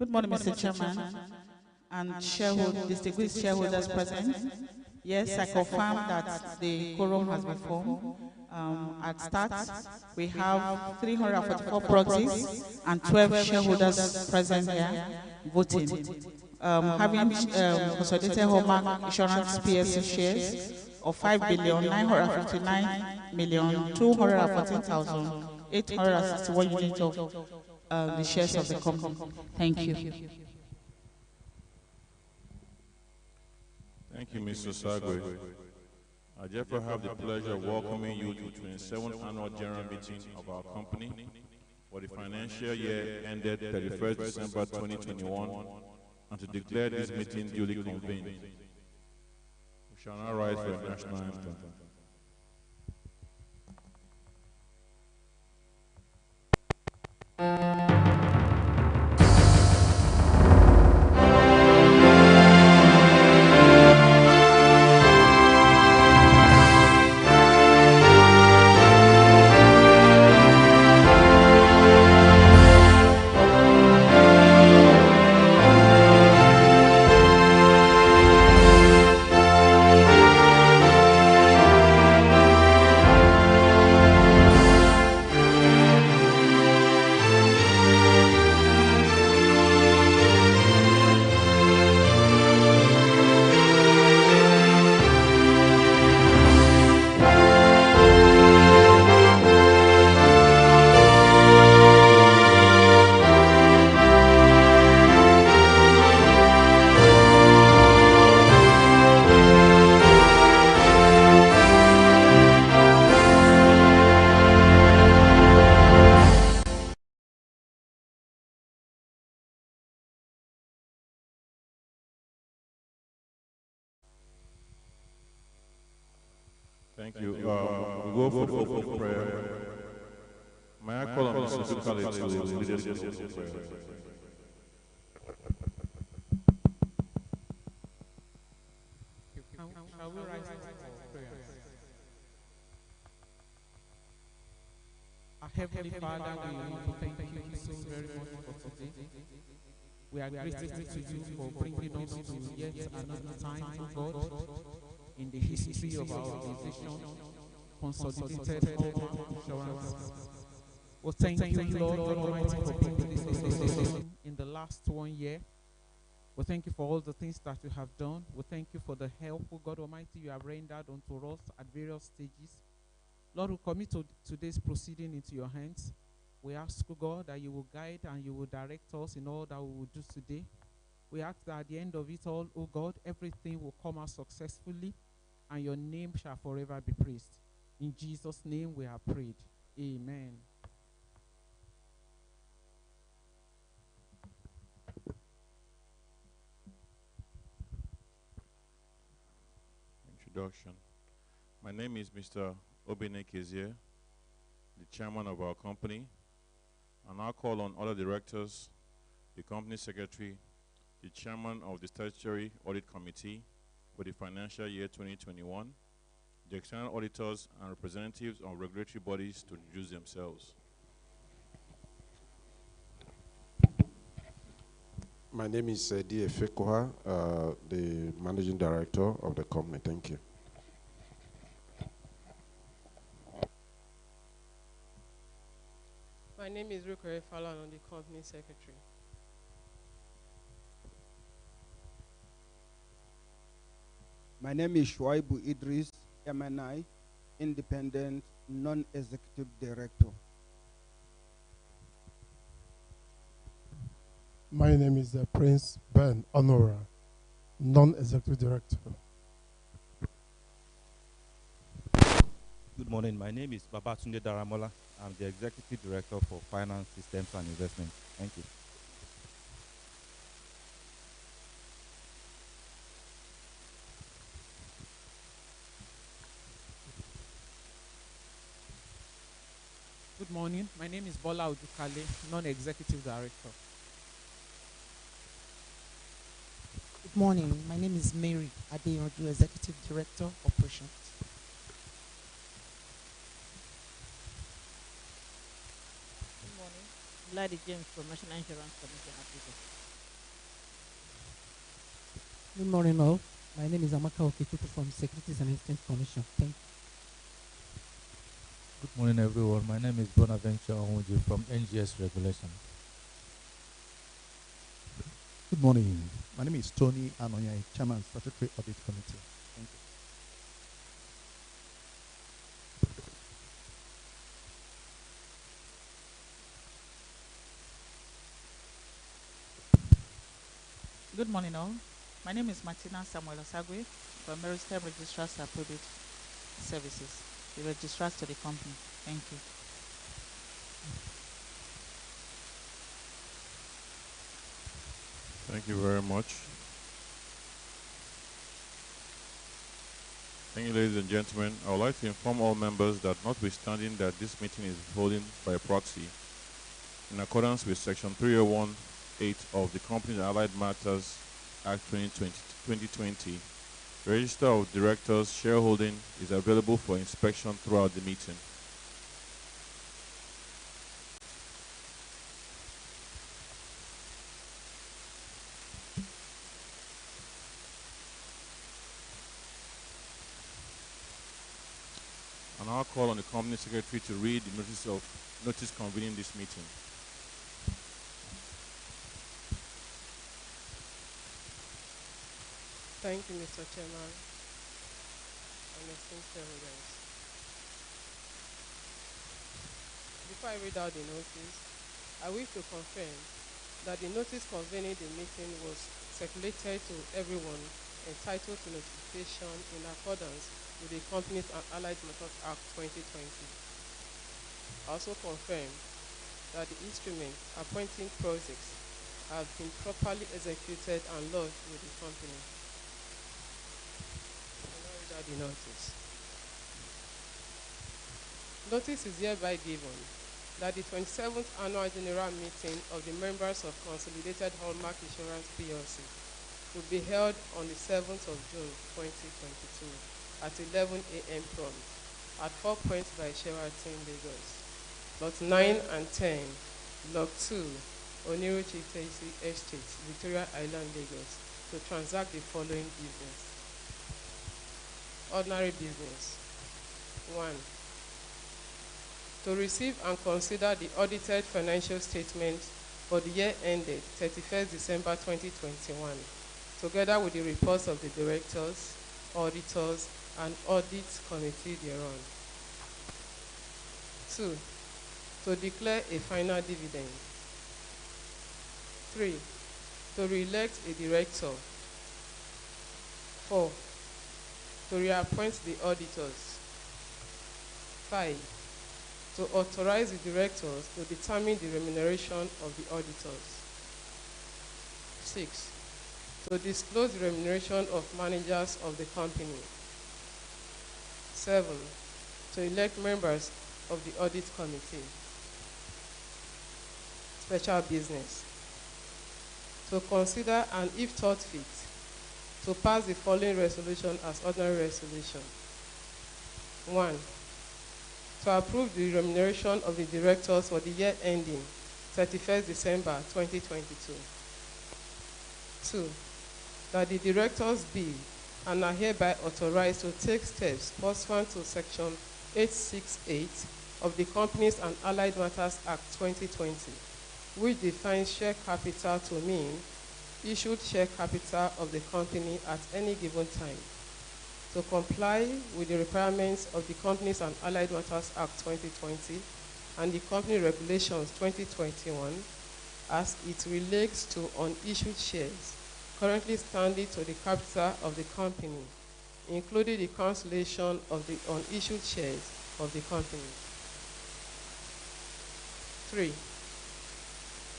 Good morning, Mr. Chairman and distinguished shareholders present. Yes, I confirm that the quorum has been formed. At start, we have 344 proxies and 12 shareholders present here voting. Having Consolidated Hallmark Insurance PLC shares of 5,959,214,861 units of the shares of the company. Thank you. Thank you, Mr. Sagwe. I therefore have the pleasure of welcoming you to the 27th Annual General Meeting of our company for the financial year ended 31st December 2021, and to declare this meeting duly convened. We shall now rise for a national anthem. Thank you. We go for the opening prayer. May I call on Mr. Dukale to lead us in the opening prayer? Shall we rise for prayer? Our Heavenly Father, we want to thank you so very much for today. We are grateful to you for bringing us to yet another time, oh God, in the history of our organization, Consolidated Hallmark Insurance. Well, thank you, Lord God Almighty, for bringing this organization in the last 1 year. We thank you for all the things that you have done. We thank you for the help, oh God Almighty, you have rendered unto us at various stages. Lord, we commit today's proceeding into your hands. We ask, oh God, that you will guide and you will direct us in all that we will do today. We ask that at the end of it all, oh God, everything will come out successfully and your name shall forever be praised. In Jesus' name we have prayed. Amen. Introduction. My name is Mr. Obene Kezier, the chairman of our company, and I'll call on other directors, the company secretary, the chairman of the statutory audit committee for the financial year 2021, the external auditors and representatives of regulatory bodies to introduce themselves. My name is D.F. Koha, the managing director of the company. Thank you. My name is Rukore Falan, I'm the company secretary. My name is Shuaibu Idris, MNI, independent non-executive director. My name is Prince Ben Honora, non-executive director. Good morning. My name is Babatunde Daramola. I'm the executive director for finance systems and investment. Thank you. Good morning. My name is Bola Odukale, non-executive director. Good morning. My name is Mary Adeyanju, executive director, operations. Good morning. Lady James from National Insurance Commission, Abuja. Good morning, all. My name is Amaka Okikutu from Securities and Exchange Commission. Thank you. Good morning, everyone. My name is Bonaventure Onwuju from NGS Regulation. Good morning. My name is Tony Anoyai, Chairman, Statutory Audit Committee. Thank you. Good morning, all. My name is Martina Samuel Osagwe from Maritime Registrars Approved Services, the registrars to the company. Thank you. Thank you very much. Thank you, ladies and gentlemen. I would like to inform all members that notwithstanding that this meeting is holding by proxy, in accordance with Section 301(8) of the Companies and Allied Matters Act 2020, Register of Directors shareholding is available for inspection throughout the meeting. And I'll call on the Company Secretary to read the notice convening this meeting. Thank you, Mr. Chairman, and esteemed shareholders. Before I read out the notice, I wish to confirm that the notice convening the meeting was circulated to everyone entitled to notification in accordance with the Companies and Allied Matters Act 2020. I also confirm that the instruments appointing proxies have been properly executed and lodged with the company. The notice. Notice is hereby given that the 27th Annual General Meeting of the members of Consolidated Hallmark Insurance Plc will be held on the 7th of June 2022 at 11 a.m. prompt at 4 Points by Sheraton, Lagos. Lot 9 and 10, Block 2, Oniruchi Tesi Estate, Victoria Island, Lagos, to transact the following business. Ordinary business. 1. To receive and consider the audited financial statements for the year ended 31st December 2021, together with the reports of the directors, auditors, and audit committee thereon. 2. To declare a final dividend. 3. To re-elect a director. 4. To reappoint the auditors. 5. To authorize the directors to determine the remuneration of the auditors. 6. To disclose the remuneration of managers of the company. 7. To elect members of the audit committee. Special business. To consider and, if thought fit, to pass the following resolution as ordinary resolution. 1. To approve the remuneration of the directors for the year ending 31st December 2022. 2. That the directors be and are hereby authorized to take steps pursuant to Section 868 of the Companies and Allied Matters Act 2020, which defines share capital to mean issued share capital of the company at any given time, to comply with the requirements of the Companies and Allied Matters Act 2020 and the Company Regulations 2021 as it relates to unissued shares currently standing to the capital of the company, including the cancellation of the unissued shares of the company. 3.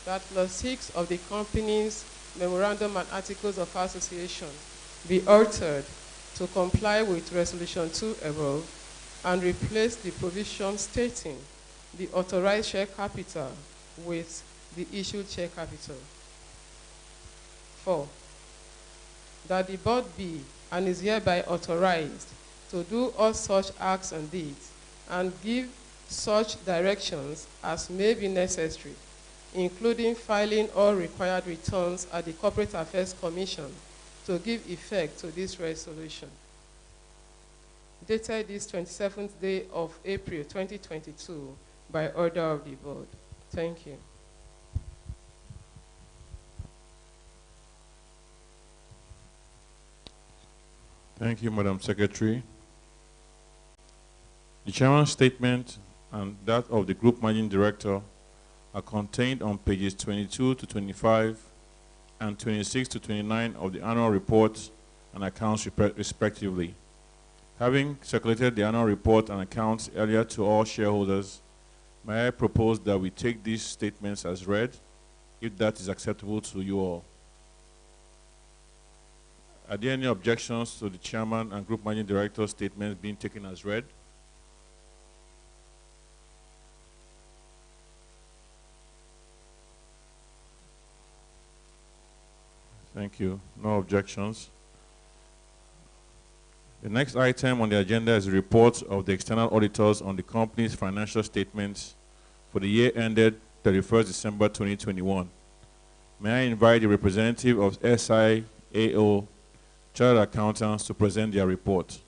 That clause 6 of the company's Memorandum and Articles of Association be altered to comply with Resolution 2 above and replace the provision stating the authorized share capital with the issued share capital. 4. That the board be and is hereby authorized to do all such acts and deeds and give such directions as may be necessary, including filing all required returns at the Corporate Affairs Commission to give effect to this resolution. Dated this 27th day of April 2022 by order of the board. Thank you. Thank you, Madam Secretary. The Chairman's statement and that of the Group Managing Director are contained on pages 22 to 25 and 26 to 29 of the annual report and accounts respectively. Having circulated the annual report and accounts earlier to all shareholders, may I propose that we take these statements as read, if that is acceptable to you all. Are there any objections to the Chairman and Group Managing Director's statements being taken as read? Thank you. No objections. The next item on the agenda is a report of the external auditors on the company's financial statements for the year ended 31st December 2021. May I invite the representative of SIAO Chartered Accountants to present their report.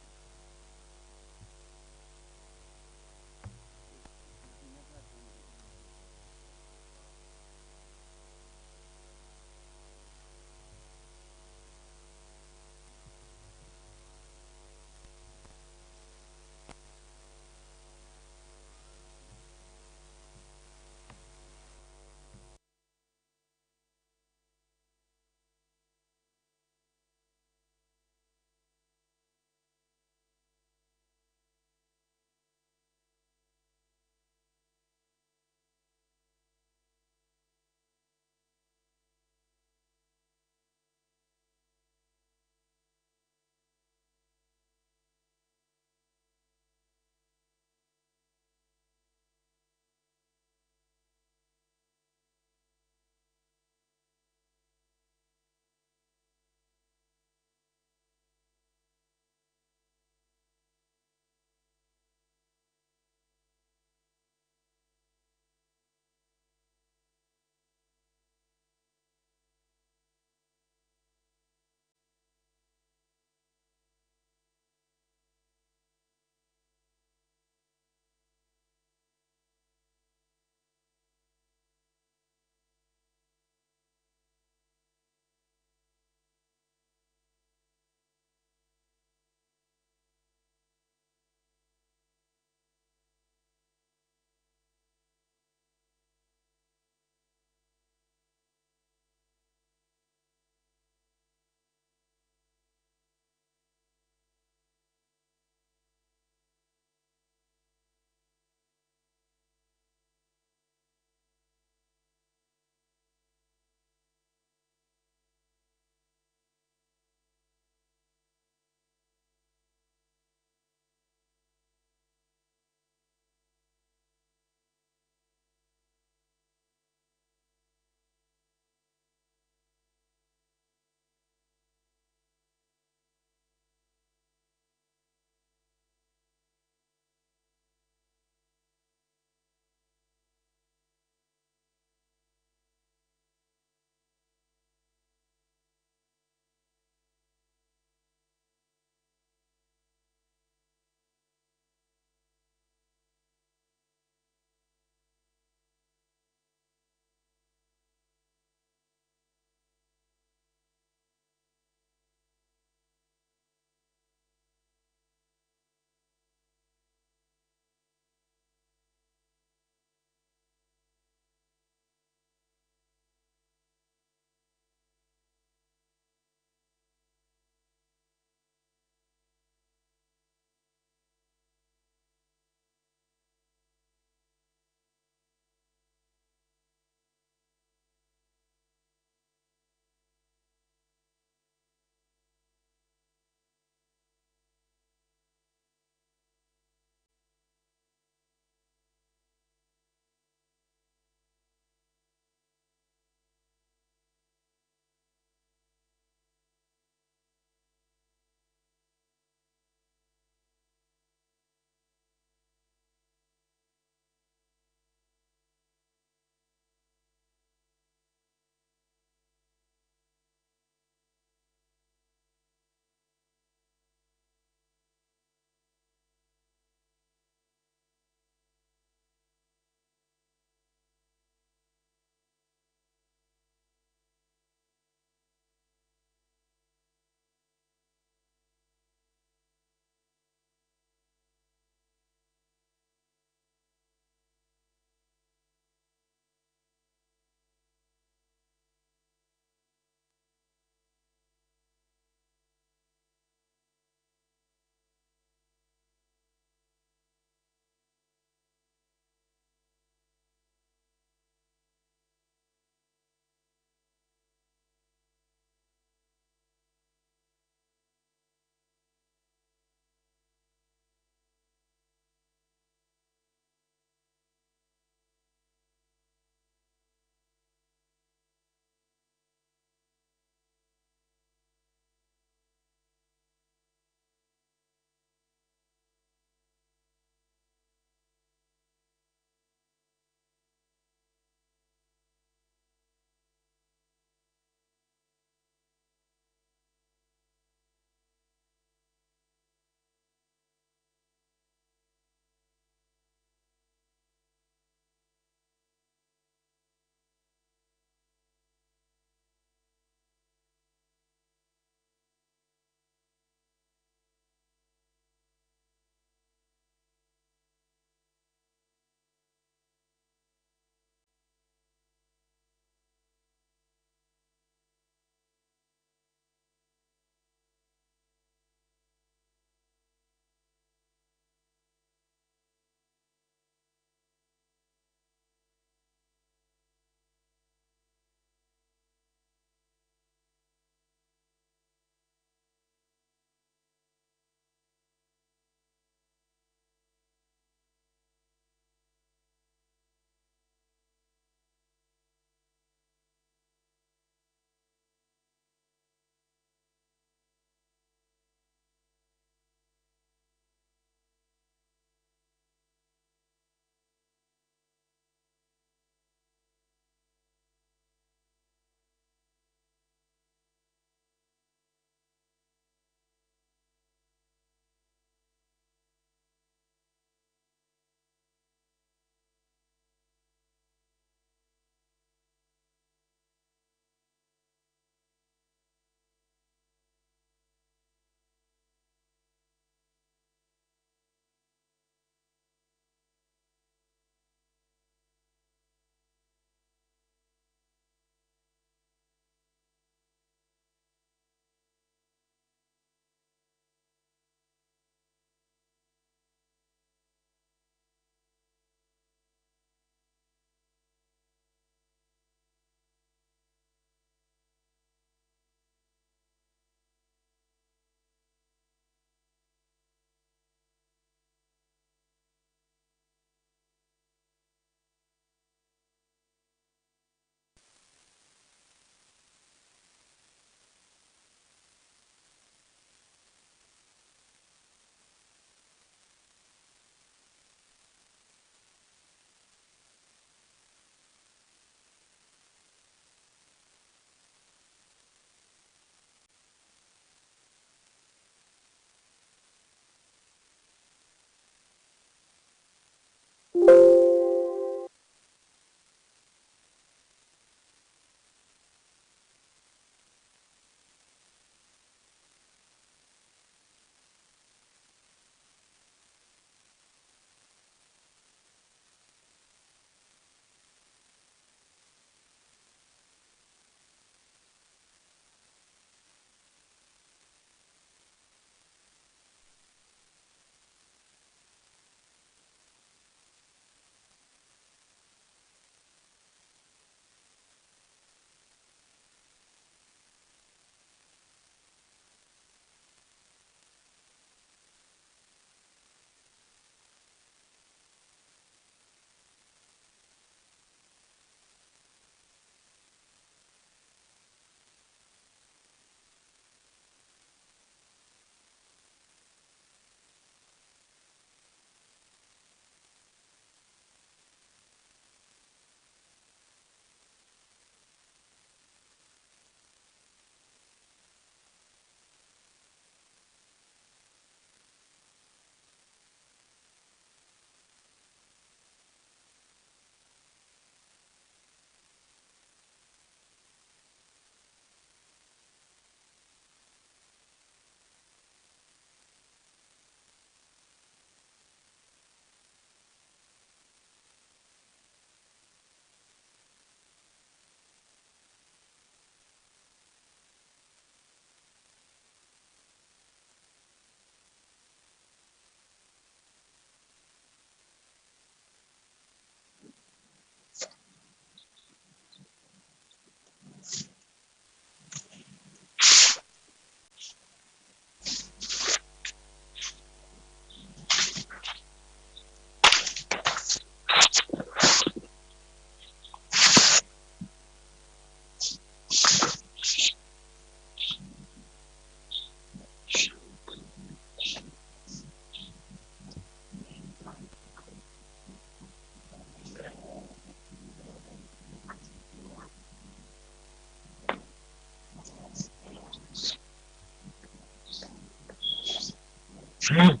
Thank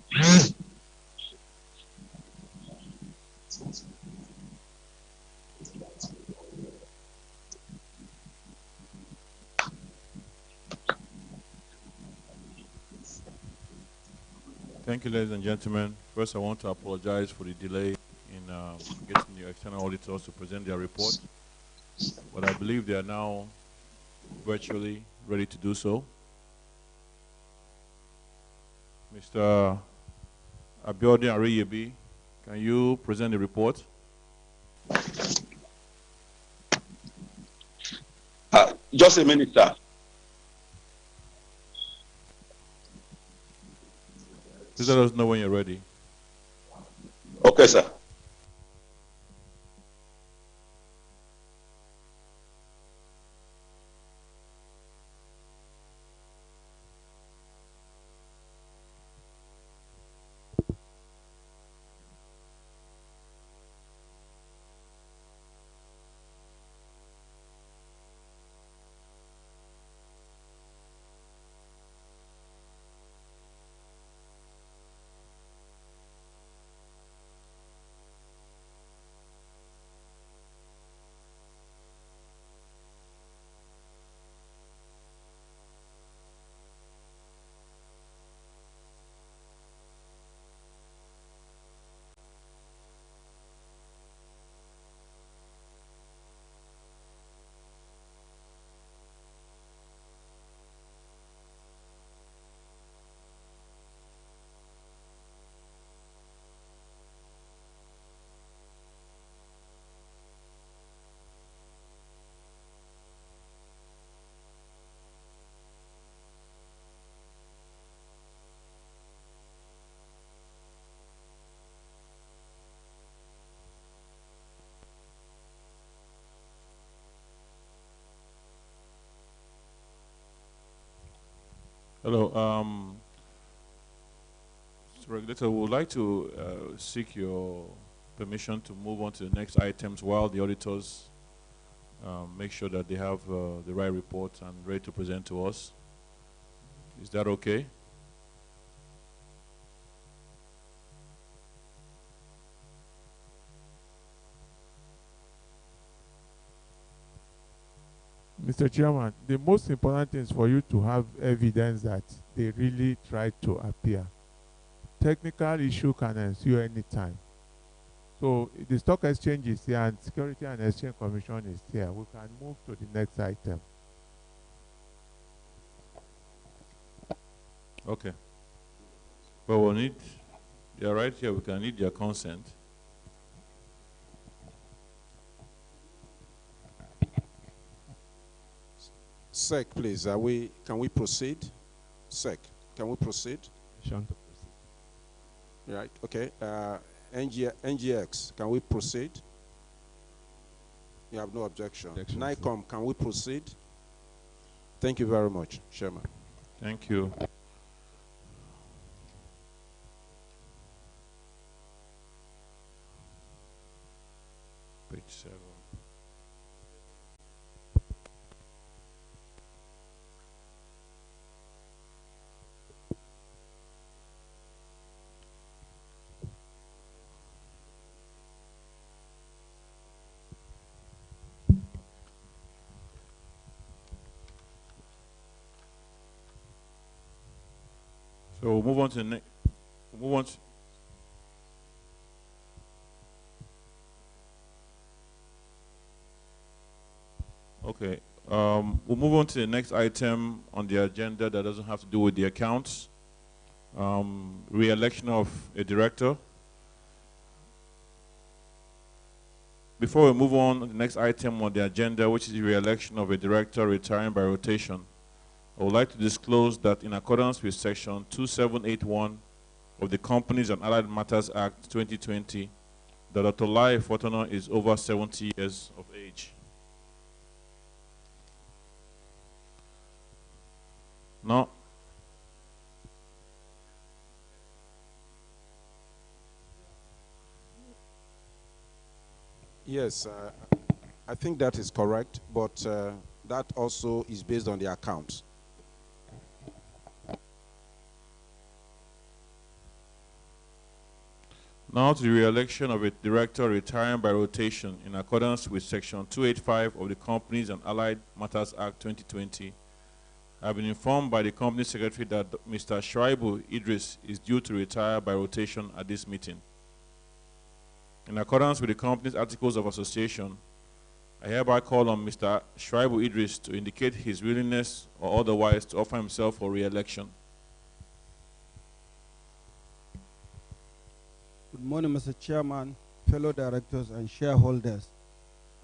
you, ladies and gentlemen. First, I want to apologize for the delay in getting the external auditors to present their report, but I believe they are now virtually ready to do so. Mr. Abiodun Ariyebi, can you present the report? Just a minute, sir. Please let us know when you're ready. Okay, sir. Hello. Mr. Regulator, we would like to seek your permission to move on to the next items while the auditors make sure that they have the right report and ready to present to us. Is that okay? Mr. Chairman, the most important thing is for you to have evidence that they really tried to appear. Technical issue can ensue anytime. So the stock exchange is here and Security and Exchange Commission is here. We can move to the next item. Okay. But we'll need, they are right here, we can need their consent. SEC, please, can we proceed? SEC, can we proceed? Right, okay. NGX, can we proceed? You have no objection. NICOM, can we proceed? Thank you very much, Chairman. Thank you. Page 7. So we'll move on to the next. We'll move on to okay. We'll move on to the next item on the agenda that doesn't have to do with the accounts. Re-election of a director. Before we move on to the next item on the agenda, which is the re-election of a director retiring by rotation, I would like to disclose that in accordance with Section 2781 of the Companies and Allied Matters Act 2020, that Dr. Lai Fortuna is over 70 years of age. Now, yes, I think that is correct, but that also is based on the account. Now to the re-election of a director retiring by rotation in accordance with Section 285 of the Companies and Allied Matters Act 2020. I have been informed by the company secretary that Mr. Shuaibu Idris is due to retire by rotation at this meeting. In accordance with the company's articles of association, I hereby call on Mr. Shuaibu Idris to indicate his willingness or otherwise to offer himself for re-election. Good morning, Mr. Chairman, fellow directors and shareholders.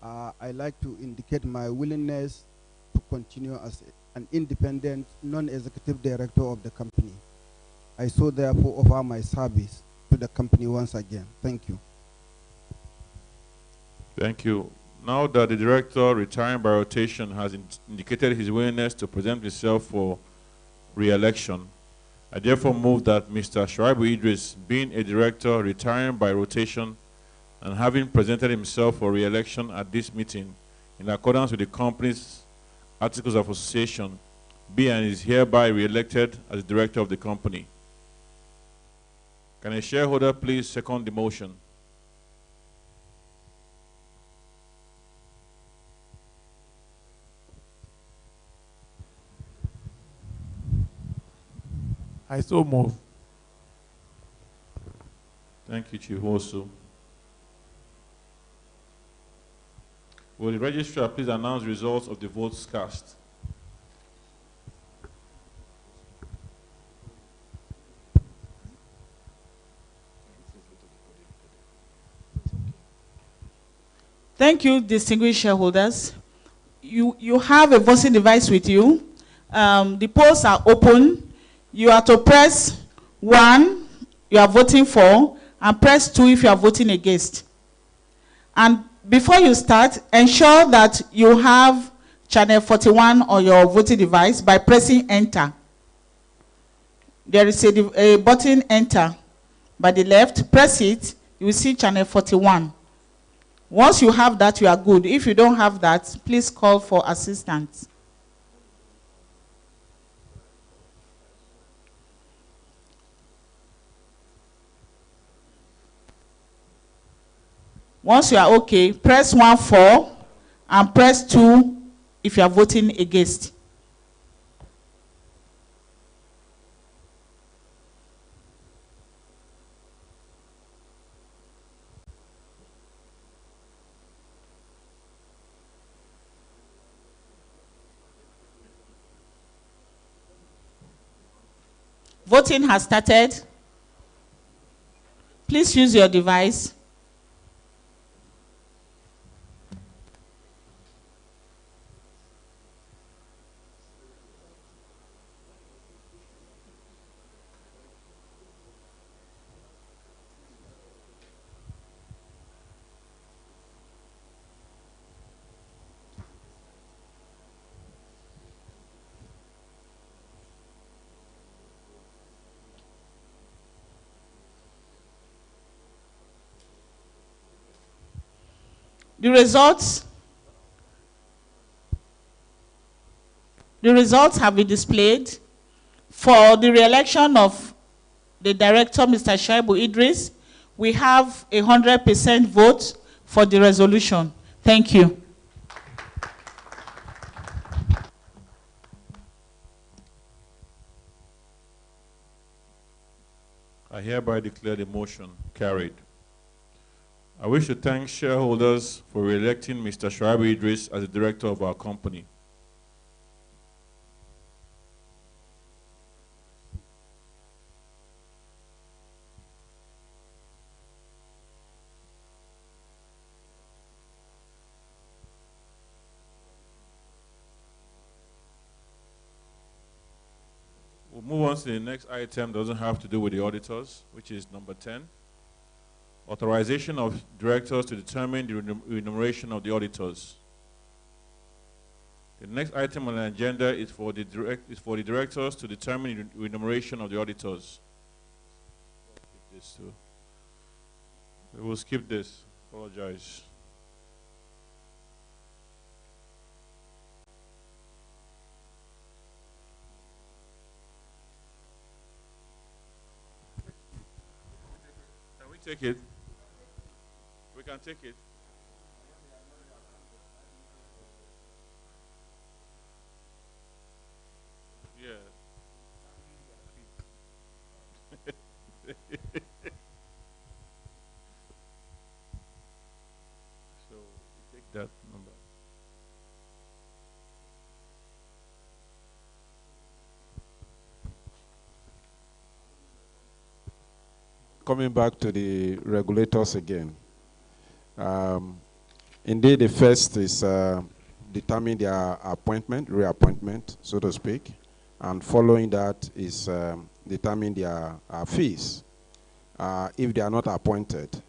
I'd like to indicate my willingness to continue as an independent, non-executive director of the company. I so therefore offer my service to the company once again. Thank you. Thank you. Now that the director retiring by rotation has indicated his willingness to present himself for re-election, I therefore move that Mr. Shuaibu Idris, being a director retiring by rotation and having presented himself for re-election at this meeting in accordance with the company's articles of association, be and is hereby re-elected as director of the company. Can a shareholder please second the motion? I so move. Thank you, Chief Osu. Will the registrar please announce results of the votes cast? Thank you, distinguished shareholders. You have a voting device with you. The polls are open. You are to press 1, you are voting for, and press 2 if you are voting against. And before you start, ensure that you have channel 41 on your voting device by pressing enter. There is a button enter by the left. Press it, you will see channel 41. Once you have that, you are good. If you don't have that, please call for assistance. Once you are okay, press 1 for and press 2 if you are voting against. Voting has started. Please use your device. The results have been displayed. For the re-election of the director, Mr. Shuaibu Idris, we have 100% vote for the resolution. Thank you. I hereby declare the motion carried. I wish to thank shareholders for re-electing Mr. Shuaibu Idris as the director of our company. We'll move on to the next item. Doesn't have to do with the auditors, which is number 10. Authorization of directors to determine the remuneration of the auditors. The next item on the agenda is for the directors to determine the remuneration of the auditors. We will skip this. Apologize. take it. We can take it. Yeah. So we take that number. Coming back to the regulators again. Indeed, the first is determine their appointment, reappointment, so to speak. And following that is determine their fees. If they are not appointed,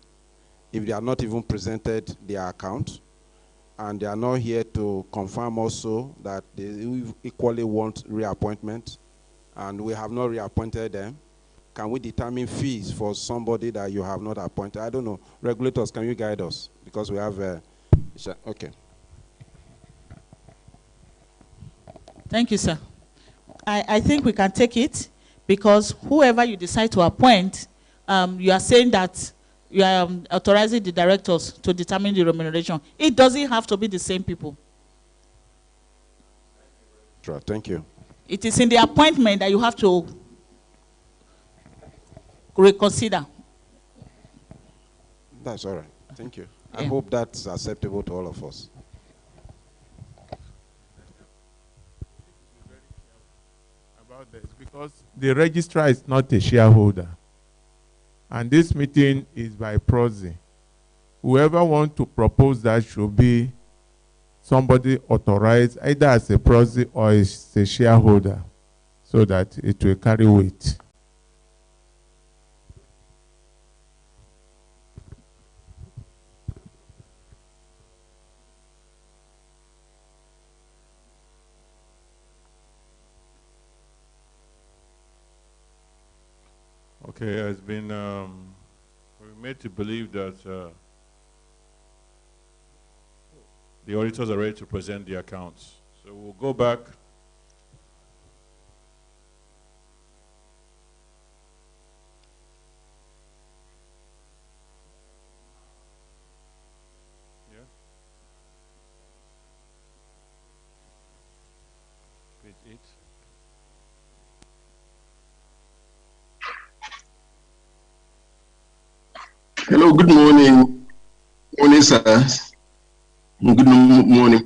if they are not even presented their account, and they are not here to confirm also that they equally want reappointment, and we have not reappointed them, can we determine fees for somebody that you have not appointed? I don't know. Regulators, can you guide us? Because we have okay. Thank you, sir. I think we can take it because whoever you decide to appoint, you are saying that you are authorizing the directors to determine the remuneration. It doesn't have to be the same people. Sure, thank you. It is in the appointment that you have to reconsider. That's all right. Thank you. Yeah. I hope that's acceptable to all of us. About this, because the registrar is not a shareholder. And this meeting is by proxy. Whoever wants to propose that should be somebody authorized either as a proxy or as a shareholder so that it will carry weight. Okay, it's been we're made to believe that the auditors are ready to present the accounts. So we'll go back. Yeah. Page 8. Hello, good morning. Morning, sir. Good morning.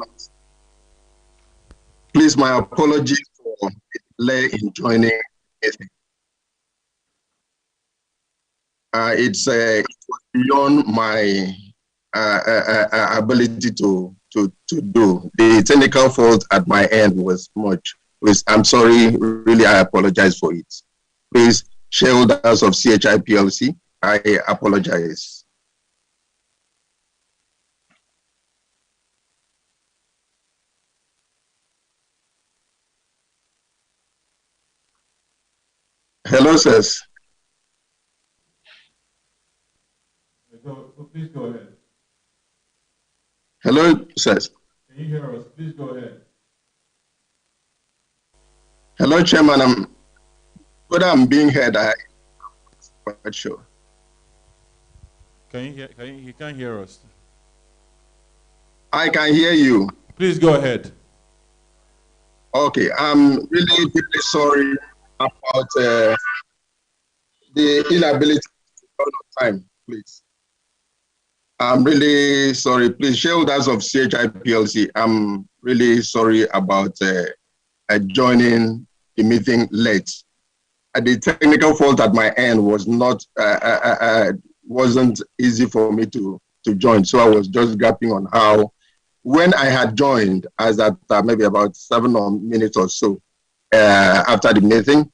Please, my apologies for delay in joining. It was beyond my ability to do. The technical fault at my end was much. Please, I'm sorry. Really, I apologize for it. Please, shareholders of CHI PLC, I apologize. Hello, sirs. Please go ahead. Hello, sirs. Can you hear us? Please go ahead. Hello, Chairman. Whether I'm being heard, I'm quite sure. Can you hear? He can't hear us. I can hear you. Please go ahead. Okay, I'm really deeply sorry about the inability to run on time, please. I'm really sorry. Please, shareholders of CHI PLC, I'm really sorry about joining the meeting late. The technical fault at my end was not wasn't easy for me to join, so I was just grappling on how. When I had joined, as at maybe about 7 minutes or so after the meeting,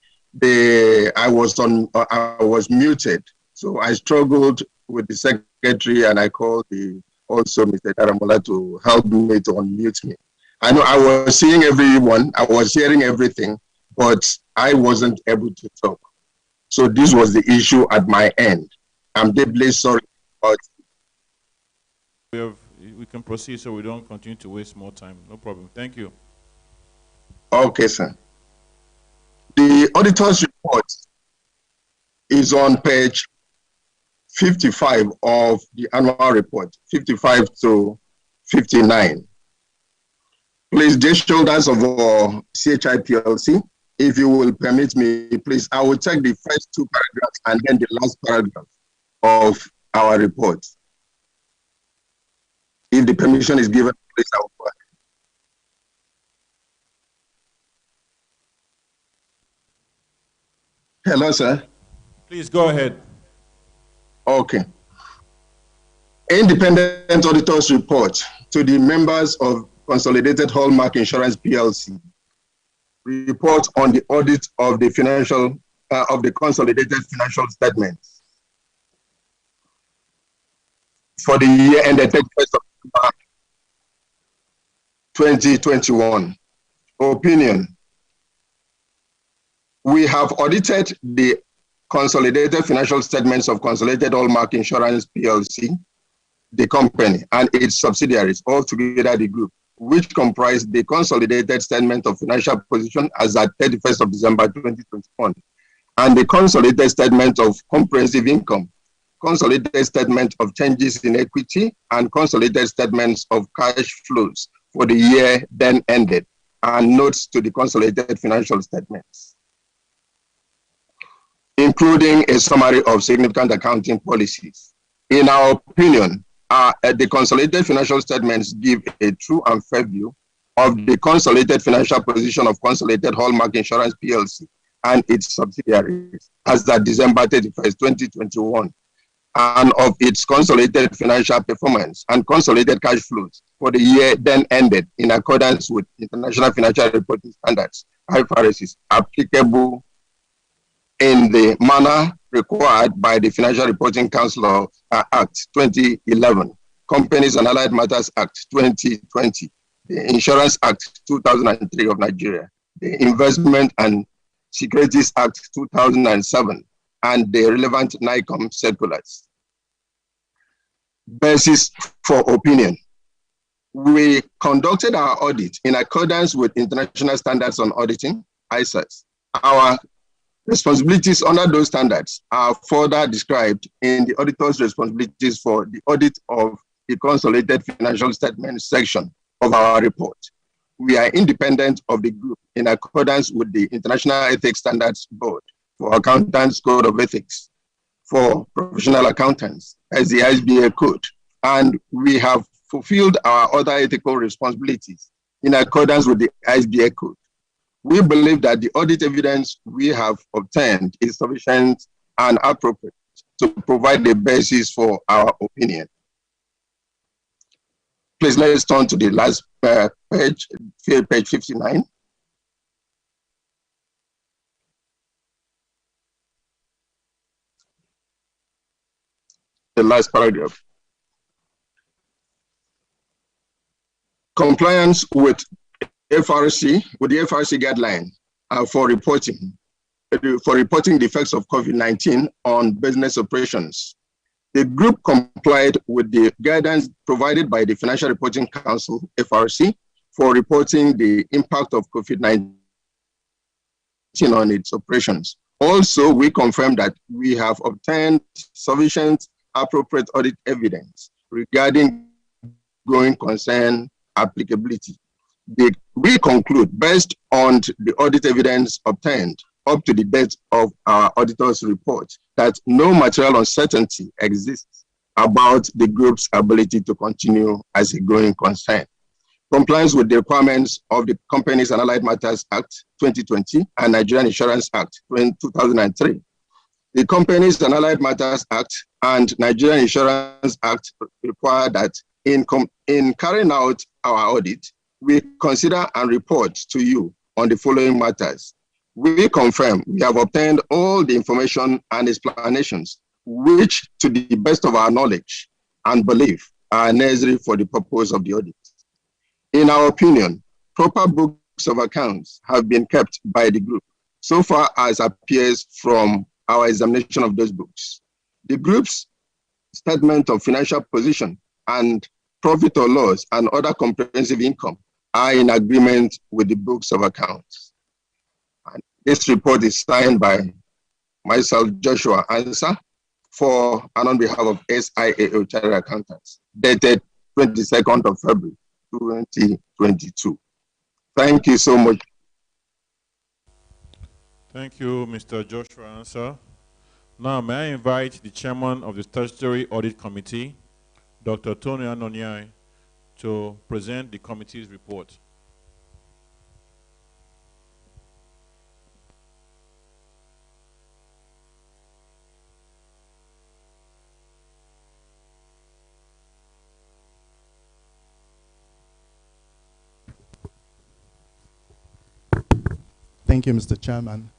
I was muted, so I struggled with the secretary, and I called also Mr. Daramola to help me to unmute me. I know I was seeing everyone, I was hearing everything, but I wasn't able to talk. So this was the issue at my end. I'm deeply sorry about it. We can proceed so we don't continue to waste more time. No problem. Thank you. Okay, sir. The auditor's report is on page 55 of the annual report, 55 to 59. Please, dear shareholders of CHI PLC, if you will permit me, please, I will take the first two paragraphs and then the last paragraph of our report. If the permission is given, please, I will go ahead. Hello, sir. Please go ahead. Okay. Independent auditors report to the members of Consolidated Hallmark Insurance PLC. Report on the audit of the consolidated financial statements for the year ended 31st of October 2021. Opinion. We have audited the consolidated financial statements of Consolidated Hallmark Insurance PLC, the company, and its subsidiaries, all together the group, which comprise the consolidated statement of financial position as at 31st of December 2021, and the consolidated statement of comprehensive income, consolidated statement of changes in equity, and consolidated statements of cash flows for the year then ended, and notes to the consolidated financial statements, including a summary of significant accounting policies. In our opinion, the consolidated financial statements give a true and fair view of the consolidated financial position of Consolidated Hallmark Insurance PLC and its subsidiaries as at December 31st, 2021, and of its consolidated financial performance and consolidated cash flows for the year then ended in accordance with International Financial Reporting Standards, IFRS, applicable in the manner required by the Financial Reporting Council Act 2011, Companies and Allied Matters Act 2020, the Insurance Act 2003 of Nigeria, the Investment and Securities Act 2007, and the relevant NICOM circulars. Basis for opinion. We conducted our audit in accordance with International Standards on Auditing, ISAs. Our responsibilities under those standards are further described in the auditor's responsibilities for the audit of the consolidated financial statement section of our report. We are independent of the group in accordance with the International Ethics Standards Board for Accountants Code of Ethics for Professional Accountants as the ISBA code, and we have fulfilled our other ethical responsibilities in accordance with the ISBA code. We believe that the audit evidence we have obtained is sufficient and appropriate to provide the basis for our opinion. Please let's turn to the last page 59. The last paragraph. Compliance with the FRC guideline for reporting the effects of COVID-19 on business operations. The group complied with the guidance provided by the Financial Reporting Council, FRC, for reporting the impact of COVID-19 on its operations. Also, we confirm that we have obtained sufficient appropriate audit evidence regarding going concern applicability. We conclude, based on the audit evidence obtained up to the date of our auditor's report, that no material uncertainty exists about the group's ability to continue as a going concern. Compliance with the requirements of the Companies and Allied Matters Act 2020 and Nigerian Insurance Act 2003. The Companies and Allied Matters Act and Nigerian Insurance Act require that in carrying out our audit, we consider and report to you on the following matters. We confirm we have obtained all the information and explanations which, to the best of our knowledge and belief, are necessary for the purpose of the audit. In our opinion, proper books of accounts have been kept by the group, so far as appears from our examination of those books. The group's statement of financial position and profit or loss and other comprehensive income are in agreement with the books of accounts. And this report is signed by myself, Joshua Ansa, for and on behalf of SIAO Chartered Accountants, dated 22nd of February 2022. Thank you so much. Thank you, Mr. Joshua Ansah. Now, may I invite the chairman of the Statutory Audit Committee, Dr. Tony Anonyai, to present the committee's report. Thank you, Mr. Chairman.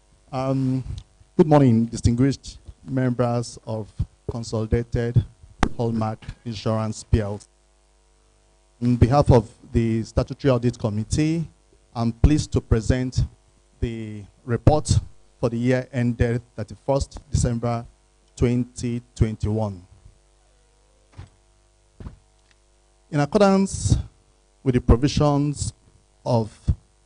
Good morning, distinguished members of Consolidated Hallmark Insurance PLC. On behalf of the Statutory Audit Committee, I'm pleased to present the report for the year ended 31st December 2021. In accordance with the provisions of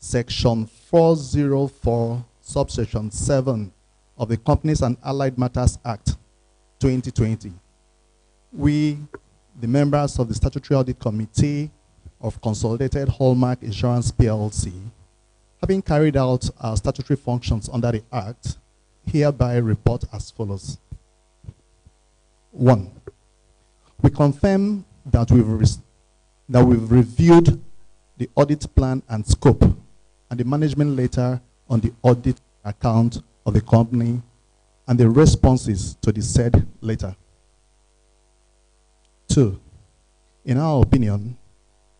Section 404, subsection 7 of the Companies and Allied Matters Act 2020, we, the members of the Statutory Audit Committee of Consolidated Hallmark Insurance PLC, having carried out our statutory functions under the Act, hereby report as follows. 1. We confirm that we've reviewed the audit plan and scope and the management letter on the audit account of the company and the responses to the said letter. 2. In our opinion,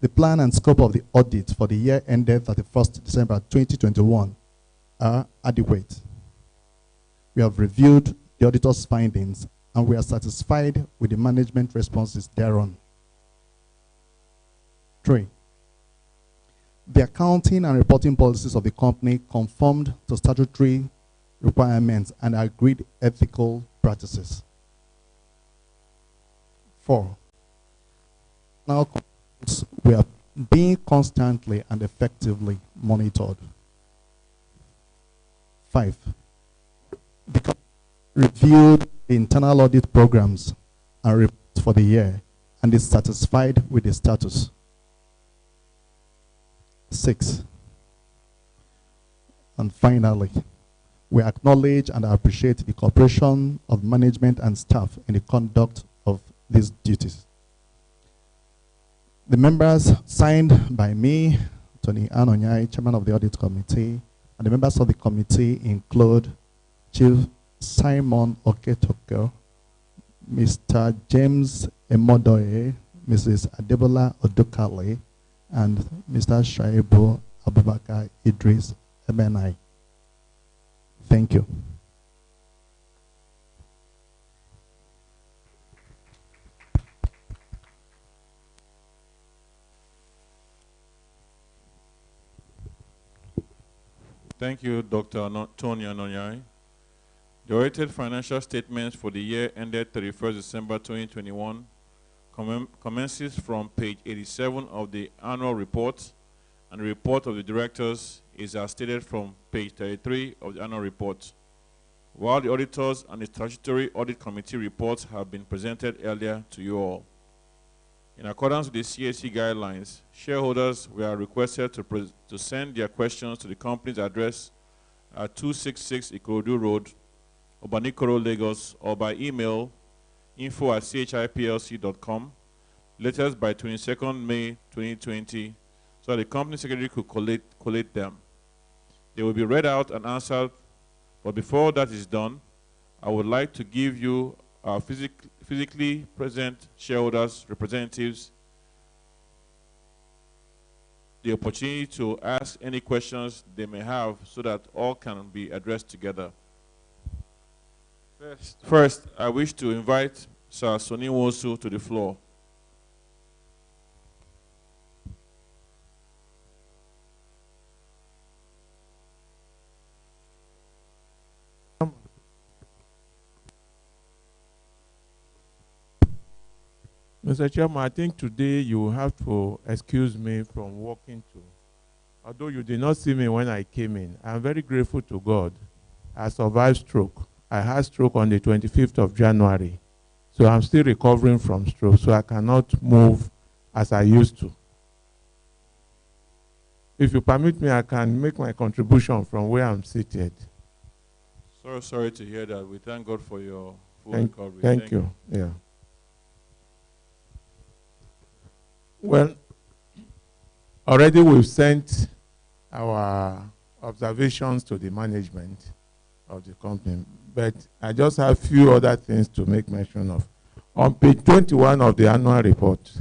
the plan and scope of the audit for the year ended 31st December 2021 are adequate. We have reviewed the auditor's findings and we are satisfied with the management responses thereon. 3. The accounting and reporting policies of the company conformed to statutory requirements and agreed ethical practices. 4. Now, we are being constantly and effectively monitored. 5. The company reviewed the internal audit programs and reports for the year and is satisfied with the status. 6. And finally, we acknowledge and appreciate the cooperation of management and staff in the conduct of these duties. The members signed by me, Tony Anonyai, Chairman of the Audit Committee, and the members of the committee include Chief Simon Oketoko, Mr. James Emodoye, Mrs. Adebola Odukale, and Mr. Shaibu Abubakar Idris MNI. Thank you. Thank you, Dr. Tony Anonyai. The audited financial statements for the year ended 31st December 2021 commences from page 87 of the annual report, and the report of the directors is as stated from page 33 of the annual report. While the auditors and the statutory audit committee reports have been presented earlier to you all. In accordance with the CAC guidelines, shareholders were requested to send their questions to the company's address at 266 Ikorodu Road, Obanikoro, Lagos, or by email info@chiplc.com, latest by 22nd May 2020, so the company secretary could collate them. They will be read out and answered, but before that is done, I would like to give you our physically present shareholders' representatives the opportunity to ask any questions they may have so that all can be addressed together. First, I wish to invite Sir Soni Wosu to the floor. Mr. Chairman, I think today you have to excuse me from walking to. Although you did not see me when I came in, I'm very grateful to God. I survived stroke. I had stroke on the 25th of January. So I'm still recovering from stroke, so I cannot move as I used to. If you permit me, I can make my contribution from where I'm seated. Sorry to hear that. We thank God for your full recovery. Thank you. Yeah. Well, already we've sent our observations to the management of the company, but I just have a few other things to make mention of. On page 21 of the annual report,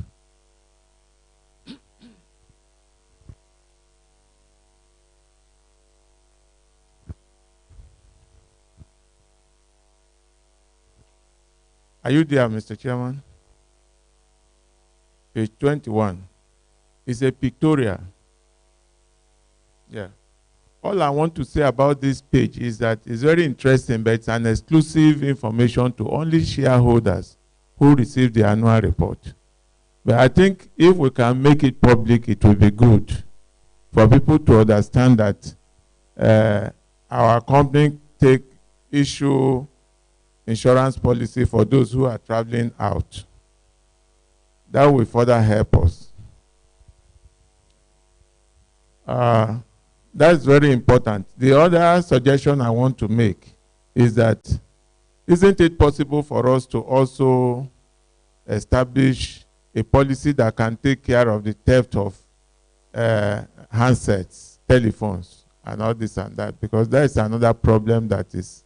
are you there, Mr. Chairman? Page 21. It's a pictorial. Yeah. All I want to say about this page is that it's very interesting, but it's an exclusive information to only shareholders who receive the annual report. But I think if we can make it public, it will be good for people to understand that our company issue insurance policy for those who are traveling out. That will further help us. That's very important. The other suggestion I want to make is that isn't it possible for us to also establish a policy that can take care of the theft of handsets, telephones, and all this and that? Because that is another problem that is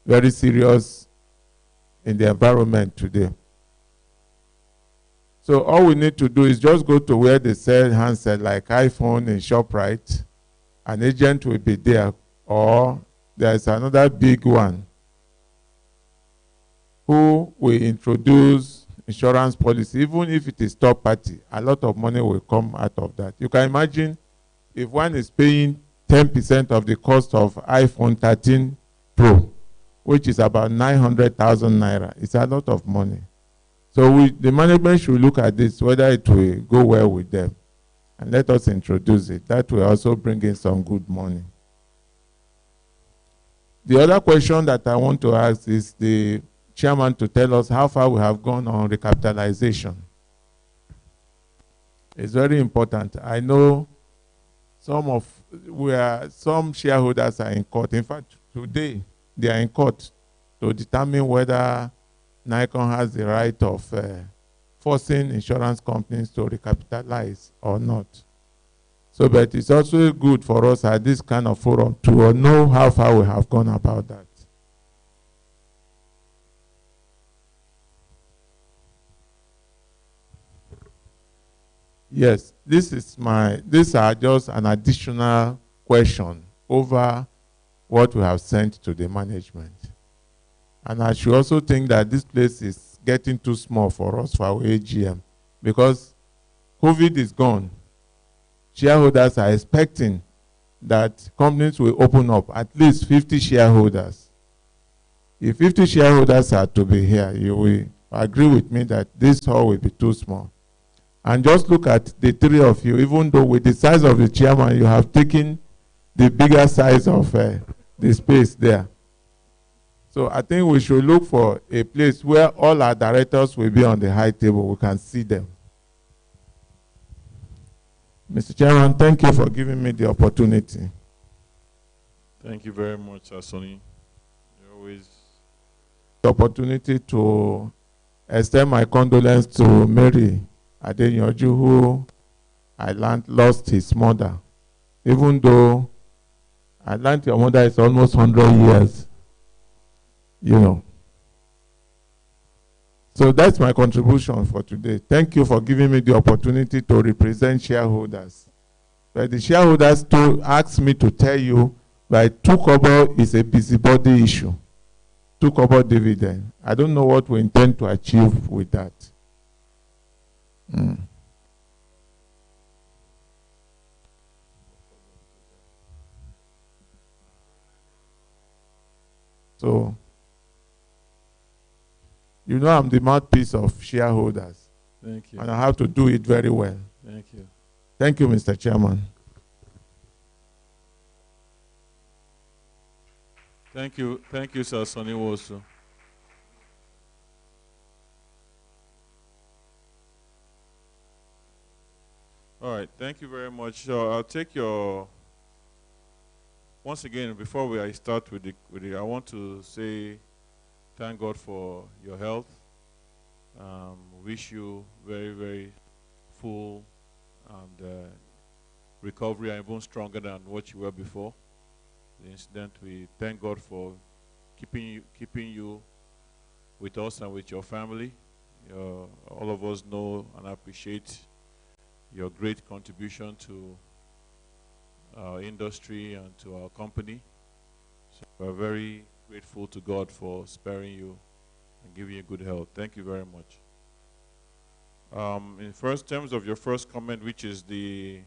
very serious in the environment today. So all we need to do is just go to where they sell handsets like iPhone in ShopRite. An agent will be there, or there's another big one who will introduce insurance policy. Even if it is third party, a lot of money will come out of that. You can imagine if one is paying 10% of the cost of iPhone 13 Pro, which is about 900,000 naira. It's a lot of money. So the management should look at this, whether it will go well with them. And let us introduce it. That will also bring in some good money. The other question that I want to ask is the chairman to tell us how far we have gone on recapitalization. It's very important. I know some shareholders are in court. In fact, today they are in court to determine whether Nikon has the right of forcing insurance companies to recapitalize or not. So, but it's also good for us at this kind of forum to know how far we have gone about that. Yes, these are just an additional question over what we have sent to the management. And I should also think that this place is getting too small for us for our AGM, because COVID is gone. Shareholders are expecting that companies will open up, at least 50 shareholders. If 50 shareholders are to be here, you will agree with me that this hall will be too small. And just look at the three of you, even though with the size of the chairman, you have taken the bigger size of the space there. So I think we should look for a place where all our directors will be on the high table. We can see them. Mr. Chairman, thank you for giving me the opportunity. Thank you very much, Sir Sonny. You always the opportunity to extend my condolence to Mary Adenyoju, who I learned lost his mother. Even though I learned your mother is almost 100 years. You know. So that's my contribution for today. Thank you for giving me the opportunity to represent shareholders. But the shareholders asked me to tell you that 2 kobo is a busybody issue. 2 kobo dividend. I don't know what we intend to achieve with that. So, you know I'm the mouthpiece of shareholders. Thank you. And I have to do it very well. Thank you. Thank you, Mr. Chairman. Thank you, Sir Sonny Wosu. All right, thank you very much. So I'll take your, once again, before I start with the, I want to say thank God for your health. Wish you very, very full and recovery and even stronger than what you were before the incident. We thank God for keeping you with us and with your family. All of us know and appreciate your great contribution to our industry and to our company. So we're very grateful to God for sparing you and giving you good health. Thank you very much. In first terms of your first comment, which is an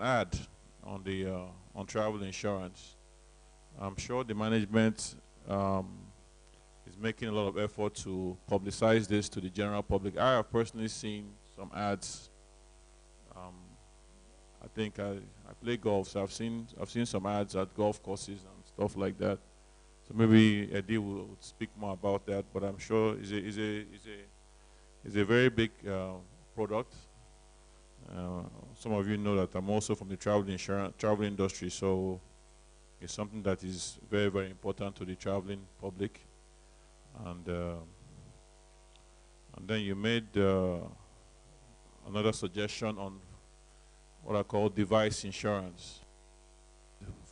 ad on the on travel insurance. I'm sure the management is making a lot of effort to publicize this to the general public. I have personally seen some ads. I think I play golf, so I've seen some ads at golf courses and stuff like that. So maybe Eddie will speak more about that. But I'm sure it's a very big product. Some of you know that I'm also from the travel industry, so it's something that is very, very important to the traveling public. And then you made another suggestion on what I call device insurance,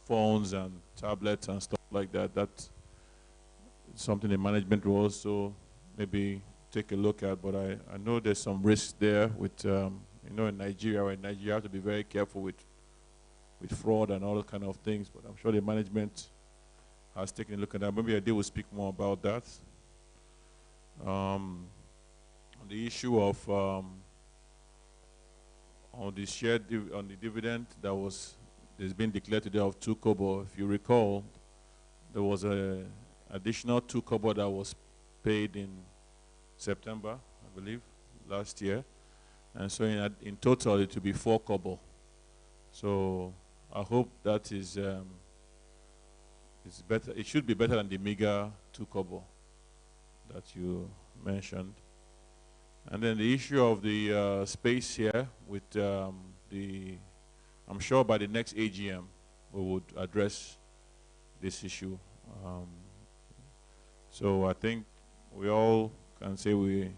phones and tablets and stuff like that. That's something the management will also maybe take a look at. But I know there's some risks there with, in Nigeria, you have to be very careful with fraud and all those kind of things. But I'm sure the management has taken a look at that. Maybe they will speak more about that. On the issue of on the dividend there's been declared today of 2 kobo. If you recall, there was a additional 2 kobo that was paid in September, I believe, last year, and so in total it will be 4 kobo. So I hope that is better. It should be better than the meager 2 kobo that you mentioned. And then the issue of the space here with I'm sure by the next AGM we would address this issue. So I think we all can say we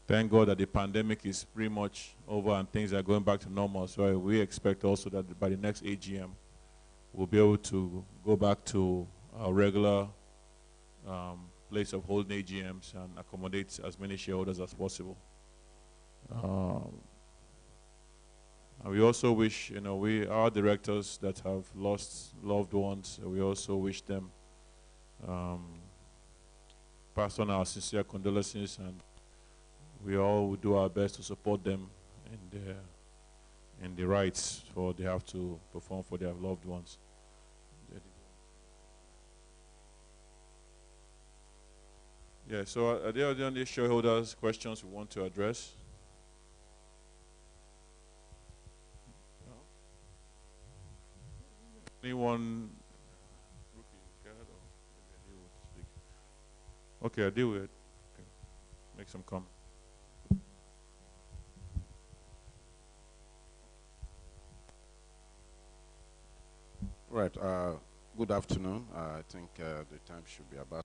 thank God that the pandemic is pretty much over and things are going back to normal. So we expect also that by the next AGM we'll be able to go back to our regular place of holding AGMs and accommodate as many shareholders as possible. And we also wish, our directors that have lost loved ones, we also wish them, pass on our sincere condolences, and we all will do our best to support them in the rights they have to perform for their loved ones. Yeah, so are there any shareholders' questions we want to address? No? Anyone? Okay, I deal with it. Okay. Make some comment. Right. Good afternoon. I think the time should be about.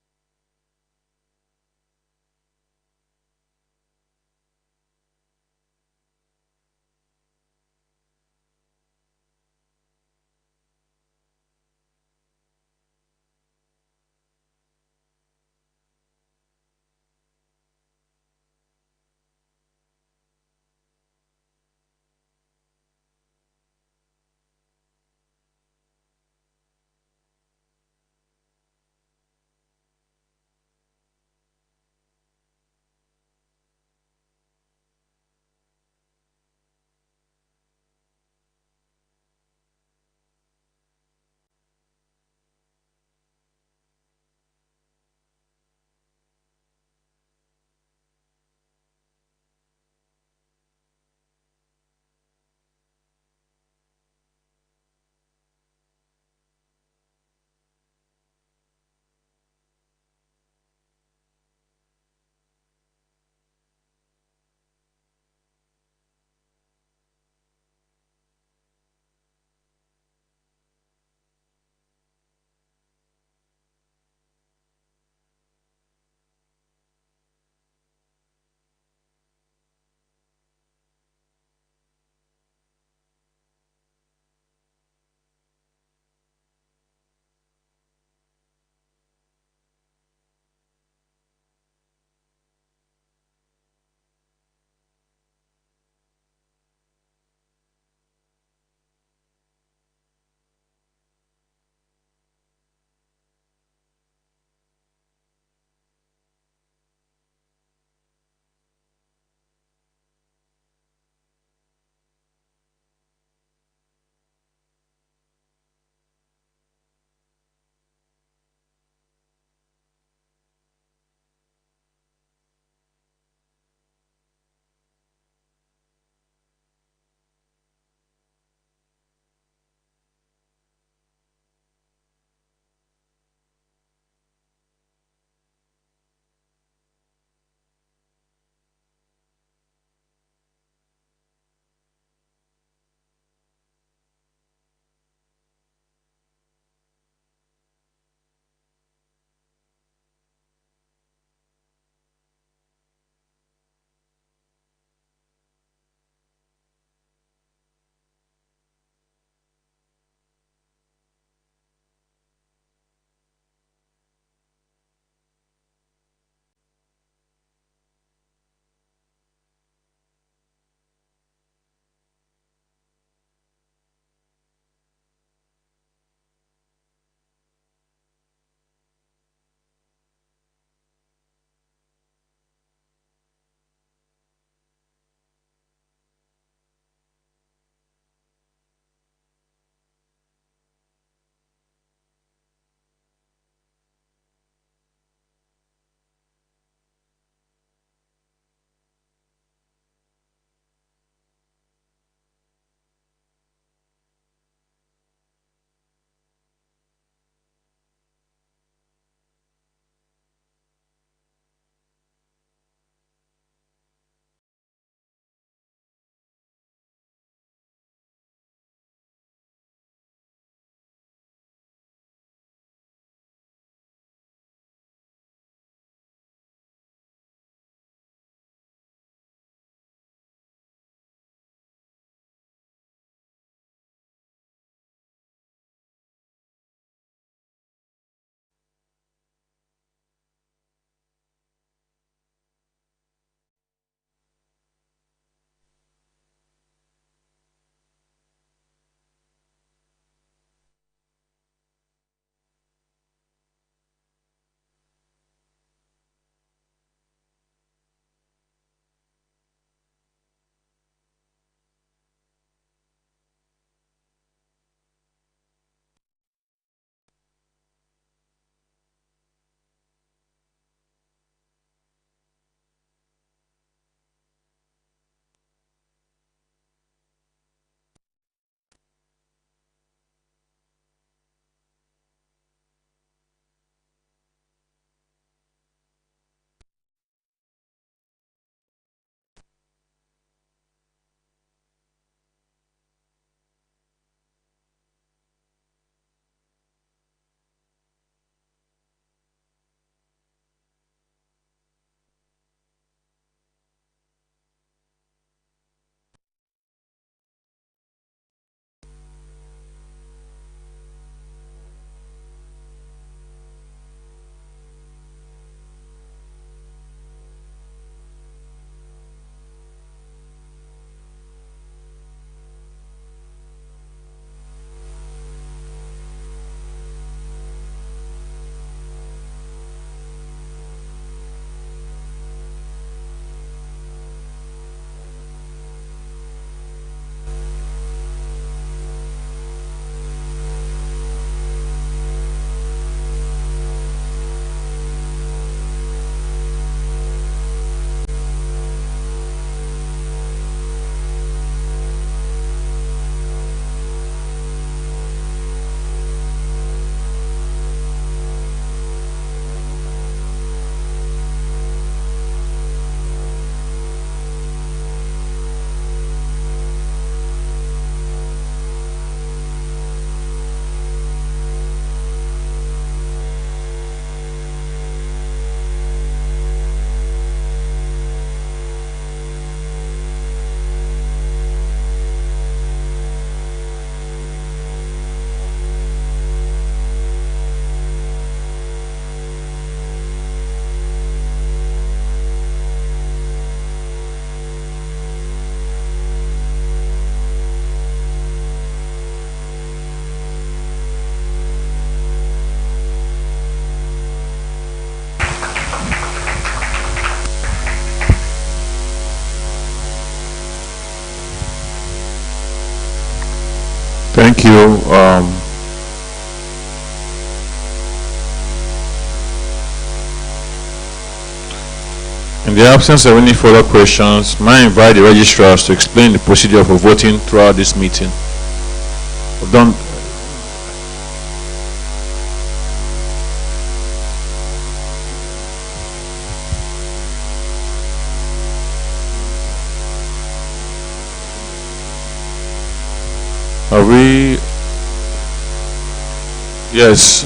Thank you. In the absence of any further questions, may I invite the registrars to explain the procedure for voting throughout this meeting. We've done. Are we? Yes.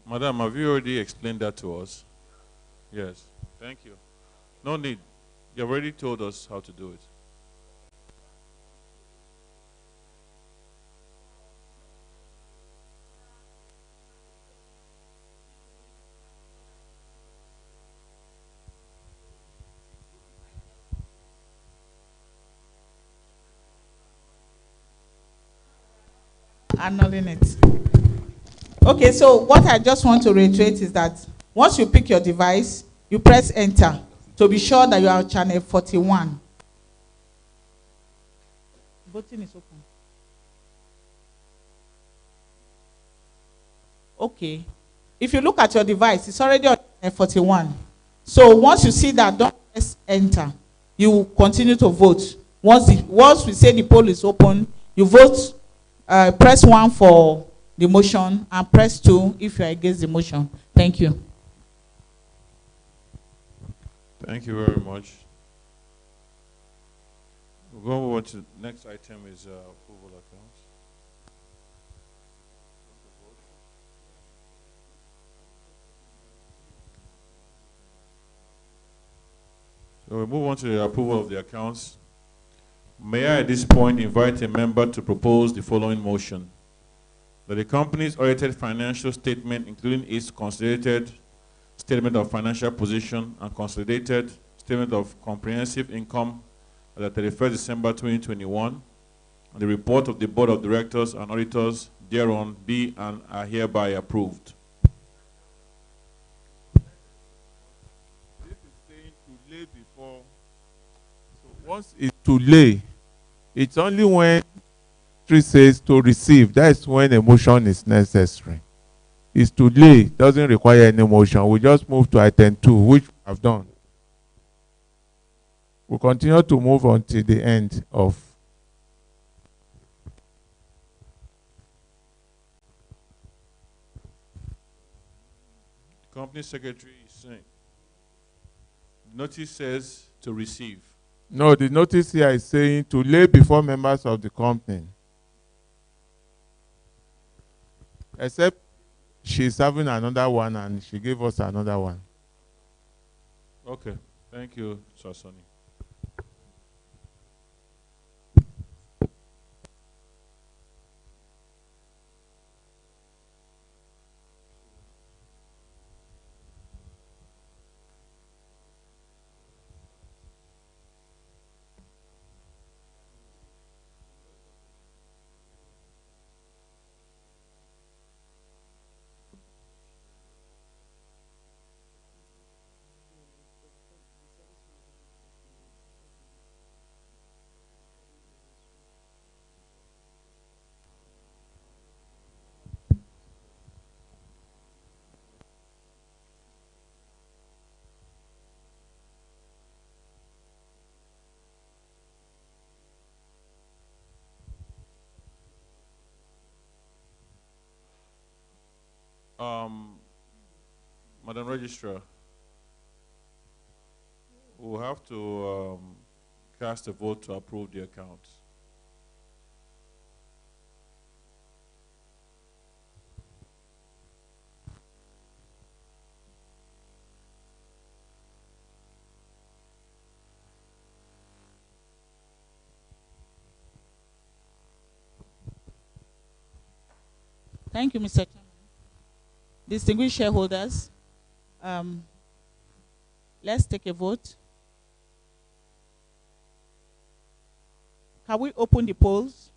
Madam, have you already explained that to us? Yes. Thank you. No need. You have already told us how to do it. Annulling it. Okay, so what I just want to reiterate is that once you pick your device, you press enter to be sure that you are on channel 41. Voting is open. Okay. If you look at your device, it's already on channel 41. So once you see that, don't press enter. You continue to vote. Once we say the poll is open, you vote. Press 1 for the motion and press 2 if you are against the motion. Thank you. Thank you very much. We'll go over to the next item is approval accounts. So we move on to the approval of the accounts. May I at this point invite a member to propose the following motion: that the company's audited financial statement, including its consolidated statement of financial position and consolidated statement of comprehensive income at the 31st December 2021, and the report of the Board of Directors and Auditors thereon be and are hereby approved. This is saying to lay before. So once it's to lay, it's only when 3 says to receive, that is when a motion is necessary. It's to lay, doesn't require any motion. We just move to item 2, which we have done. We'll continue to move until the end of. The company secretary is saying, notice says to receive. No, the notice here is saying to lay before members of the company. Except she's having another one and she gave us another one. Okay, thank you, Sasoni. Madam Registrar, we'll have to cast a vote to approve the accounts. Thank you, Mr. Chairman. Distinguished shareholders, let's take a vote. Can we open the polls?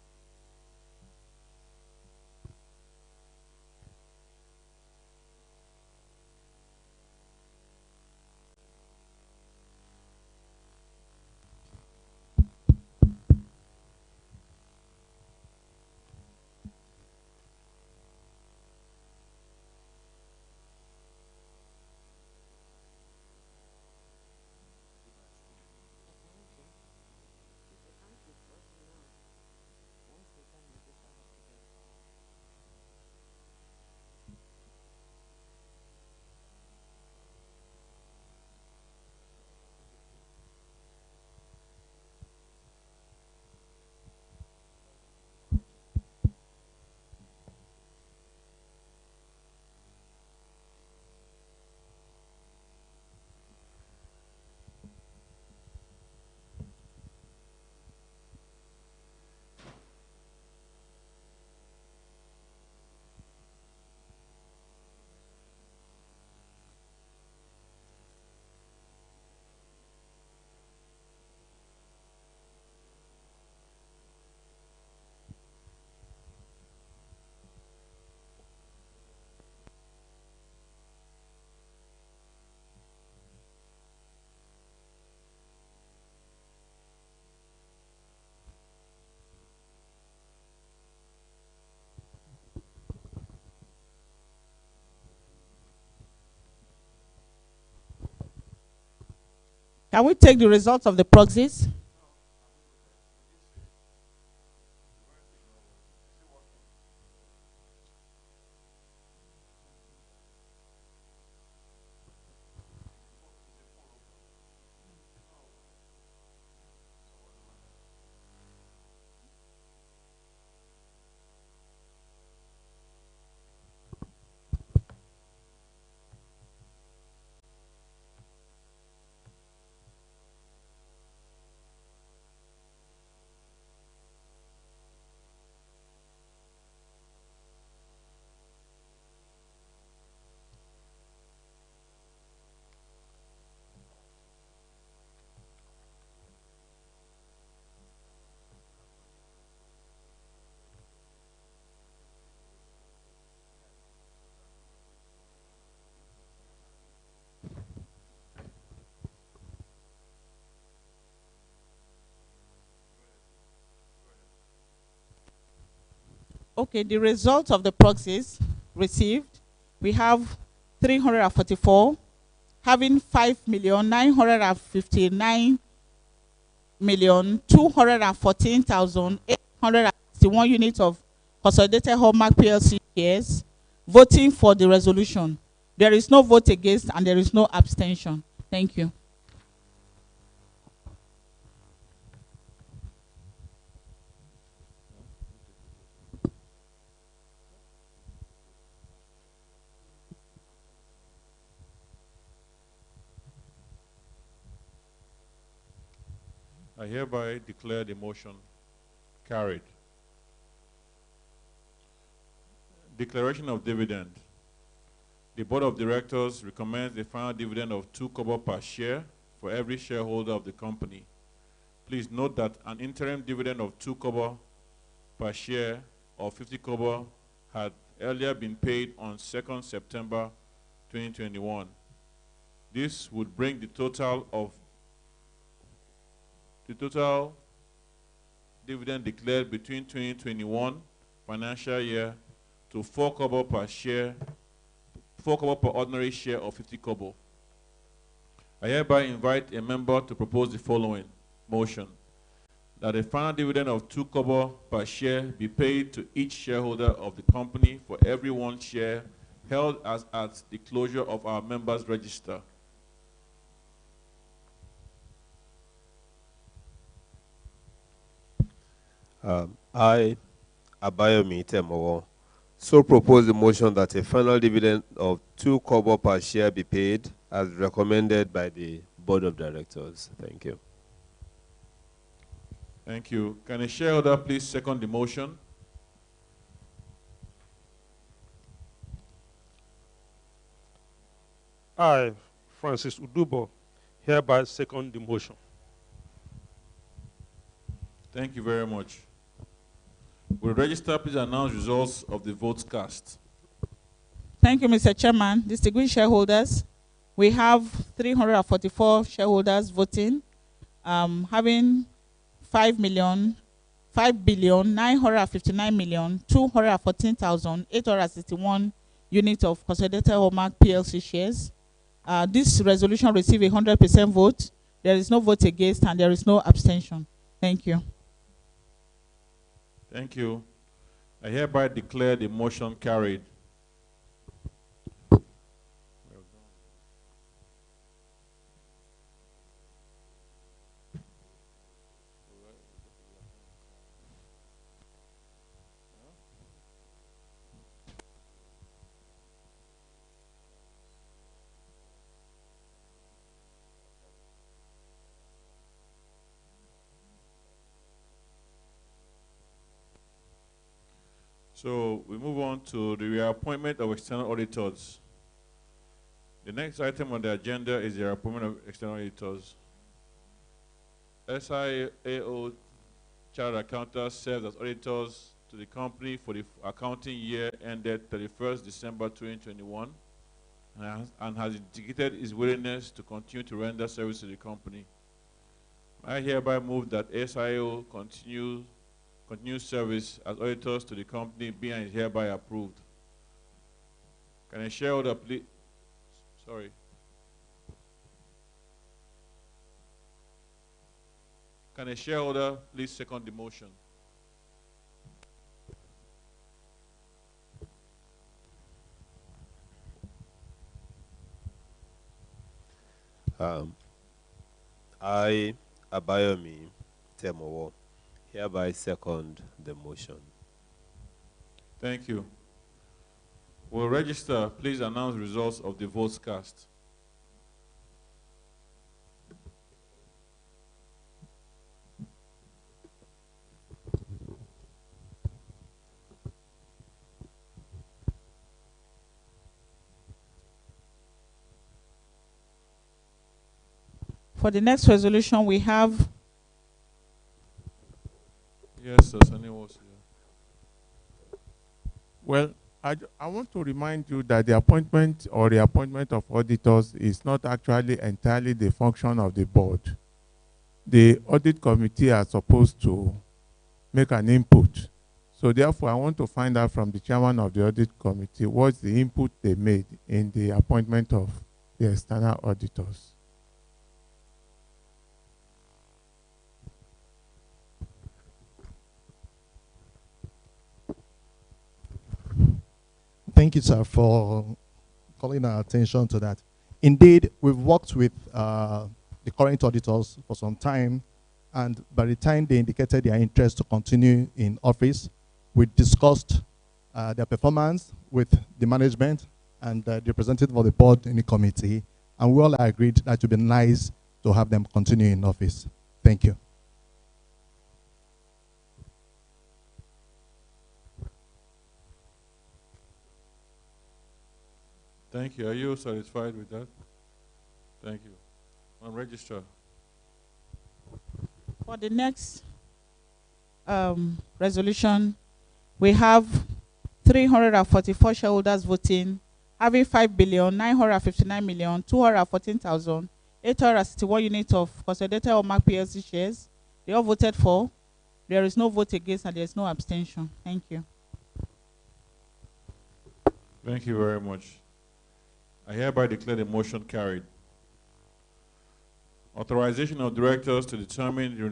Can we take the results of the proxies? Okay, the results of the proxies received, we have 344, having 5,959,214,861 units of Consolidated Hallmark PLC shares voting for the resolution. There is no vote against and there is no abstention. Thank you. I hereby declare the motion carried. Declaration of dividend. The Board of Directors recommends a final dividend of 2 kobo per share for every shareholder of the company. Please note that an interim dividend of 2 kobo per share or 50 kobo had earlier been paid on 2nd September 2021. This would bring the total dividend declared between 2021 financial year to 4 kobo per share, 4 kobo per ordinary share of 50 kobo. I hereby invite a member to propose the following motion: that a final dividend of 2 kobo per share be paid to each shareholder of the company for every 1 share held as at the closure of our members' register. I, Abayomi Temowo, so propose the motion that a final dividend of 2 kobo per share be paid as recommended by the Board of Directors. Thank you. Thank you. Can a shareholder please second the motion? I, Francis Udubo, hereby second the motion. Thank you very much. Will the register please announce results of the votes cast? Thank you, Mr. Chairman. Distinguished shareholders, we have 344 shareholders voting, having 5,959,214,861 units of Consolidated Hallmark PLC shares. This resolution received 100% vote. There is no vote against and there is no abstention. Thank you. Thank you. I hereby declare the motion carried. So we move on to the reappointment of external auditors. The next item on the agenda is the reappointment of external auditors. SIAO Chartered Accountants served as auditors to the company for the accounting year ended 31st December 2021 and has indicated his willingness to continue to render service to the company. I hereby move that SIAO continue service as auditors to the company be and is hereby approved. Can a shareholder please, Can a shareholder please second the motion? I, Abayomi Temowo, hereby second the motion. Thank you. Will register please announce results of the votes cast? For the next resolution, we have. Yes, sir. Well, I want to remind you that the appointment or reappointment of auditors is not actually entirely the function of the board. The audit committee are supposed to make an input. So therefore, I want to find out from the chairman of the audit committee what's the input they made in the appointment of the external auditors. Thank you, sir, for calling our attention to that. Indeed, we've worked with the current auditors for some time, and by the time they indicated their interest to continue in office, we discussed their performance with the management and the representative of the board in the committee, and we all agreed that it would be nice to have them continue in office. Thank you. Thank you. Are you satisfied with that? Thank you. On registrar. For the next resolution, we have 344 shareholders voting, having 5,959,214,861 units of Consolidated Hallmark PLC shares. They all voted for. There is no vote against and there is no abstention. Thank you. Thank you very much. I hereby declare the motion carried. Authorization of directors to determine the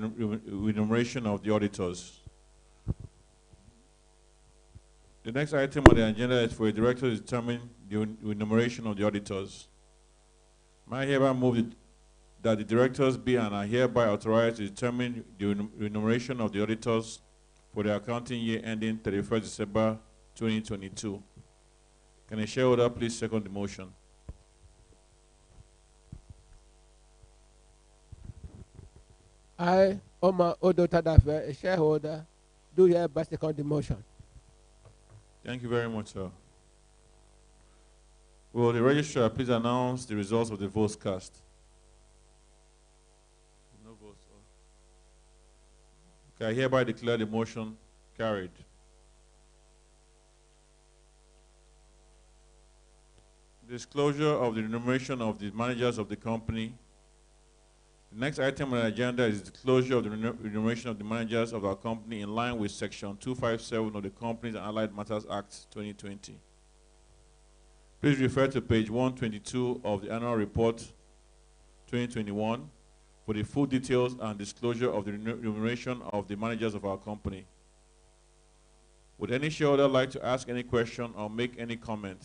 remuneration of the auditors. The next item on the agenda is for a director to determine the remuneration of the auditors. I hereby move that the directors be and are hereby authorized to determine the remuneration of the auditors for the accounting year ending 31st December 2022. Can a shareholder please second the motion? I, Omar Odo Tadafe, a shareholder, do hereby second the motion. Thank you very much, sir. Will the registrar please announce the results of the votes cast? No votes. Okay, I hereby declare the motion carried. Disclosure of the remuneration of the managers of the company. The next item on the agenda is disclosure of the remuneration of the managers of our company in line with Section 257 of the Companies and Allied Matters Act 2020. Please refer to page 122 of the Annual Report 2021 for the full details and disclosure of the remuneration of the managers of our company. Would any shareholder like to ask any question or make any comment?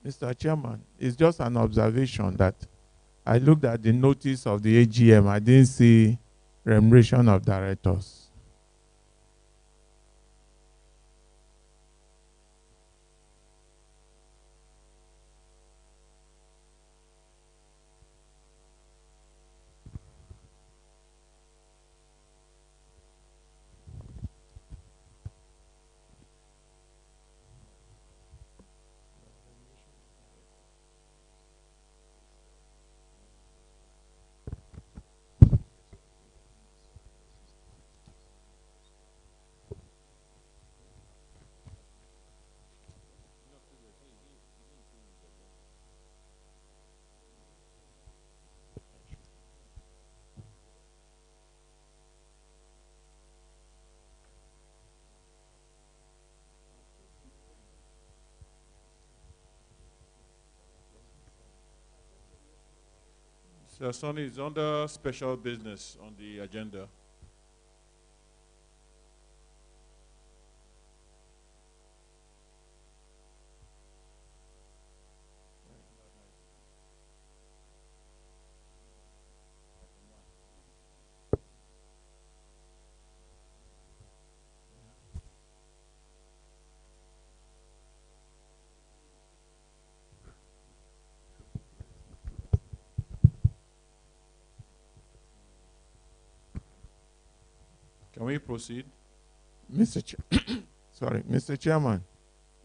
Mr. Chairman, it's just an observation that I looked at the notice of the AGM. I didn't see remuneration of directors. Sir Sonny, is under special business on the agenda. Can we proceed? Mr. Chairman,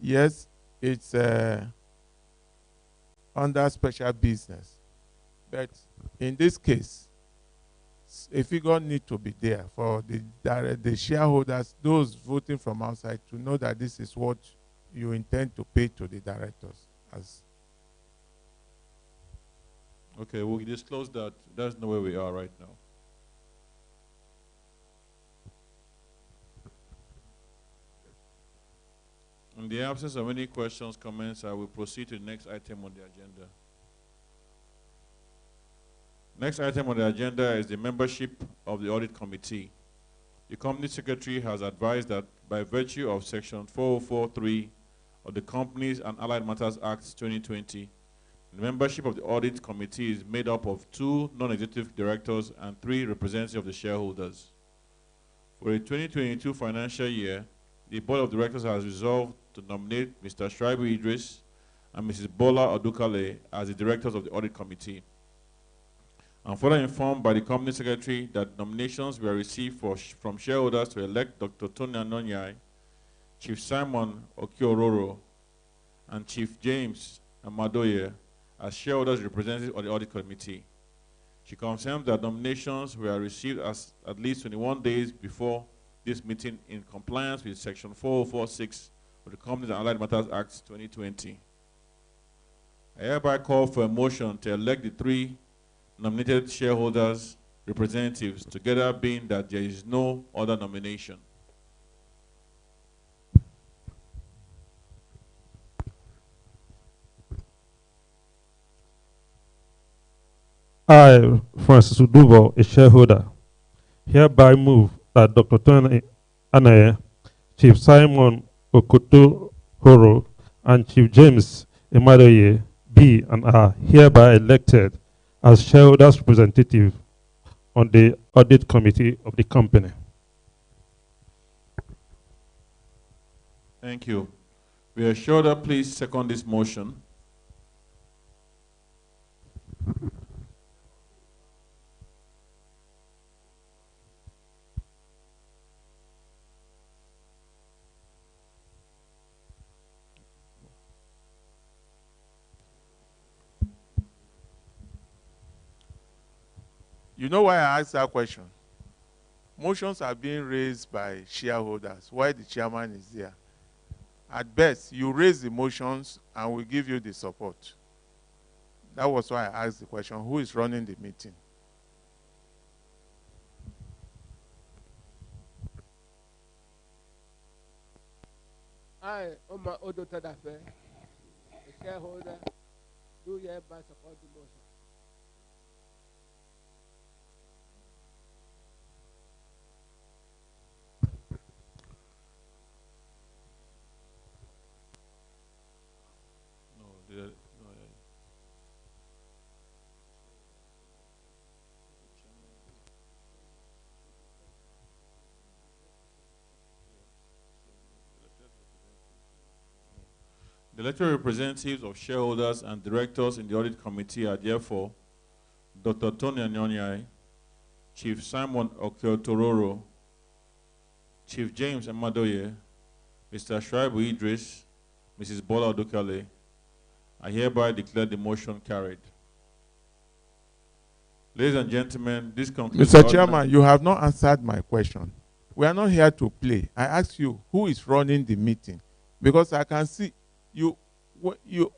yes, it's under special business. But in this case, a figure need to be there for the shareholders, those voting from outside, to know that this is what you intend to pay to the directors. Okay, we'll disclose that. That's not where we are right now. In the absence of any questions, comments, I will proceed to the next item on the agenda. Next item on the agenda is the membership of the Audit Committee. The Company Secretary has advised that by virtue of Section 404(3) of the Companies and Allied Matters Act 2020, the membership of the Audit Committee is made up of 2 non-executive directors and 3 representatives of the shareholders. For the 2022 financial year, the Board of Directors has resolved to nominate Mr. Shraibu Idris and Mrs. Bola Odukale as the directors of the Audit Committee. I'm further informed by the Company Secretary that nominations were received from shareholders to elect Dr. Tony Anonyai, Chief Simon Okiororo, and Chief James Amadoye as shareholders representatives of the Audit Committee. She confirmed that nominations were received at least 21 days before this meeting in compliance with Section 4046 of the Companies and Allied Matters Act 2020. I hereby call for a motion to elect the 3 nominated shareholders representatives, together being that there is no other nomination. I, Francis Udubo, a shareholder, hereby move that Dr. Tony Anaye, Chief Simon Okoto Horo, and Chief James Emadoye be and are hereby elected as shareholders representative on the Audit Committee of the company. Thank you. We are sure that please second this motion. You know why I asked that question? Motions are being raised by shareholders while the chairman is there. At best, you raise the motions and we give you the support. That was why I asked the question, who is running the meeting? I, Omar Odo Tadafe, a shareholder, do hereby support the motion. The elected representatives of shareholders and directors in the audit committee are therefore Dr. Tony Anyonyai, Chief Simon Okiotororo, Chief James Emadoye, Mr. Shuaibu Idris, Mrs. Bola Odukale. I hereby declare the motion carried. Ladies and gentlemen, this concludes. Mr. Chairman, you have not answered my question. We are not here to play. I asked you who is running the meeting, because I can see you.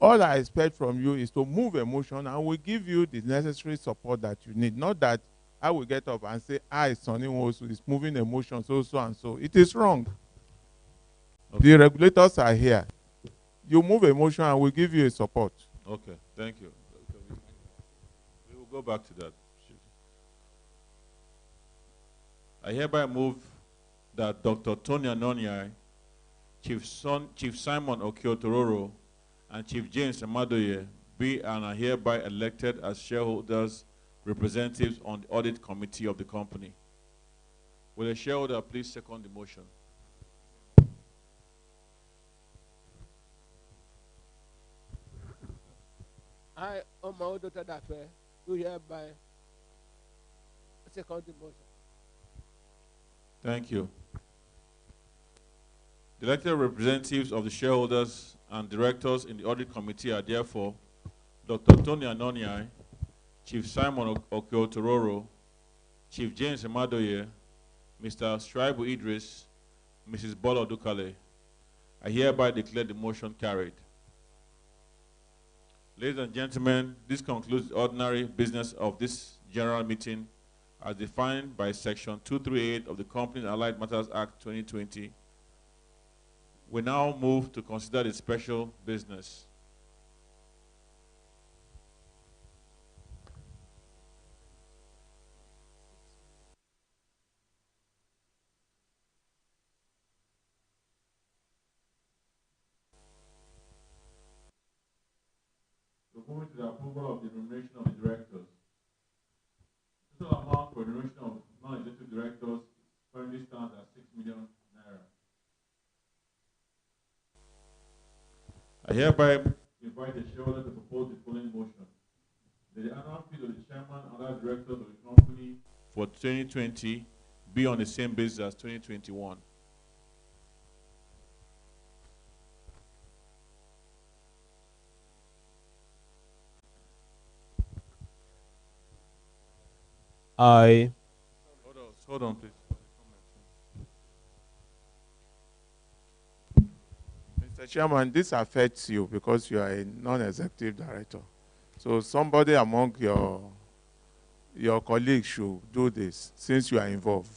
All I expect from you is to move a motion, and we give you the necessary support that you need. Not that I will get up and say, Sonny Nwosu is moving a motion, so and so. It is wrong. Okay. The regulators are here. You move a motion, and we give you a support. Okay, thank you. We will go back to that. I hereby move that Dr. Tony Anyonyai, Chief Simon Okiotororo, and Chief James Emadoye be and are hereby elected as shareholders representatives on the audit committee of the company. Will a shareholder please second the motion? I, Omar Odo Tadafe, do hereby second the motion. Thank you. The elected representatives of the shareholders and directors in the audit committee are therefore Dr. Tony Anyonyai, Chief Simon Okiotororo, Chief James Emadoye, Mr. Shuaibu Idris, Mrs. Bola Odukale. I hereby declare the motion carried. Ladies and gentlemen, this concludes the ordinary business of this general meeting as defined by Section 238 of the Companies and Allied Matters Act 2020. We now move to consider the special business. We're moving to the approval of the remuneration of the directors. The total amount for remuneration of non-executive directors currently stands at 6 million naira. I hereby invite the shareholder to propose the following motion. The annual fee of the chairman and other directors of the company for 2020 be on the same basis as 2021. I. Hold on, please. Mr. Chairman, this affects you because you are a non-executive director. So somebody among your colleagues should do this since you are involved.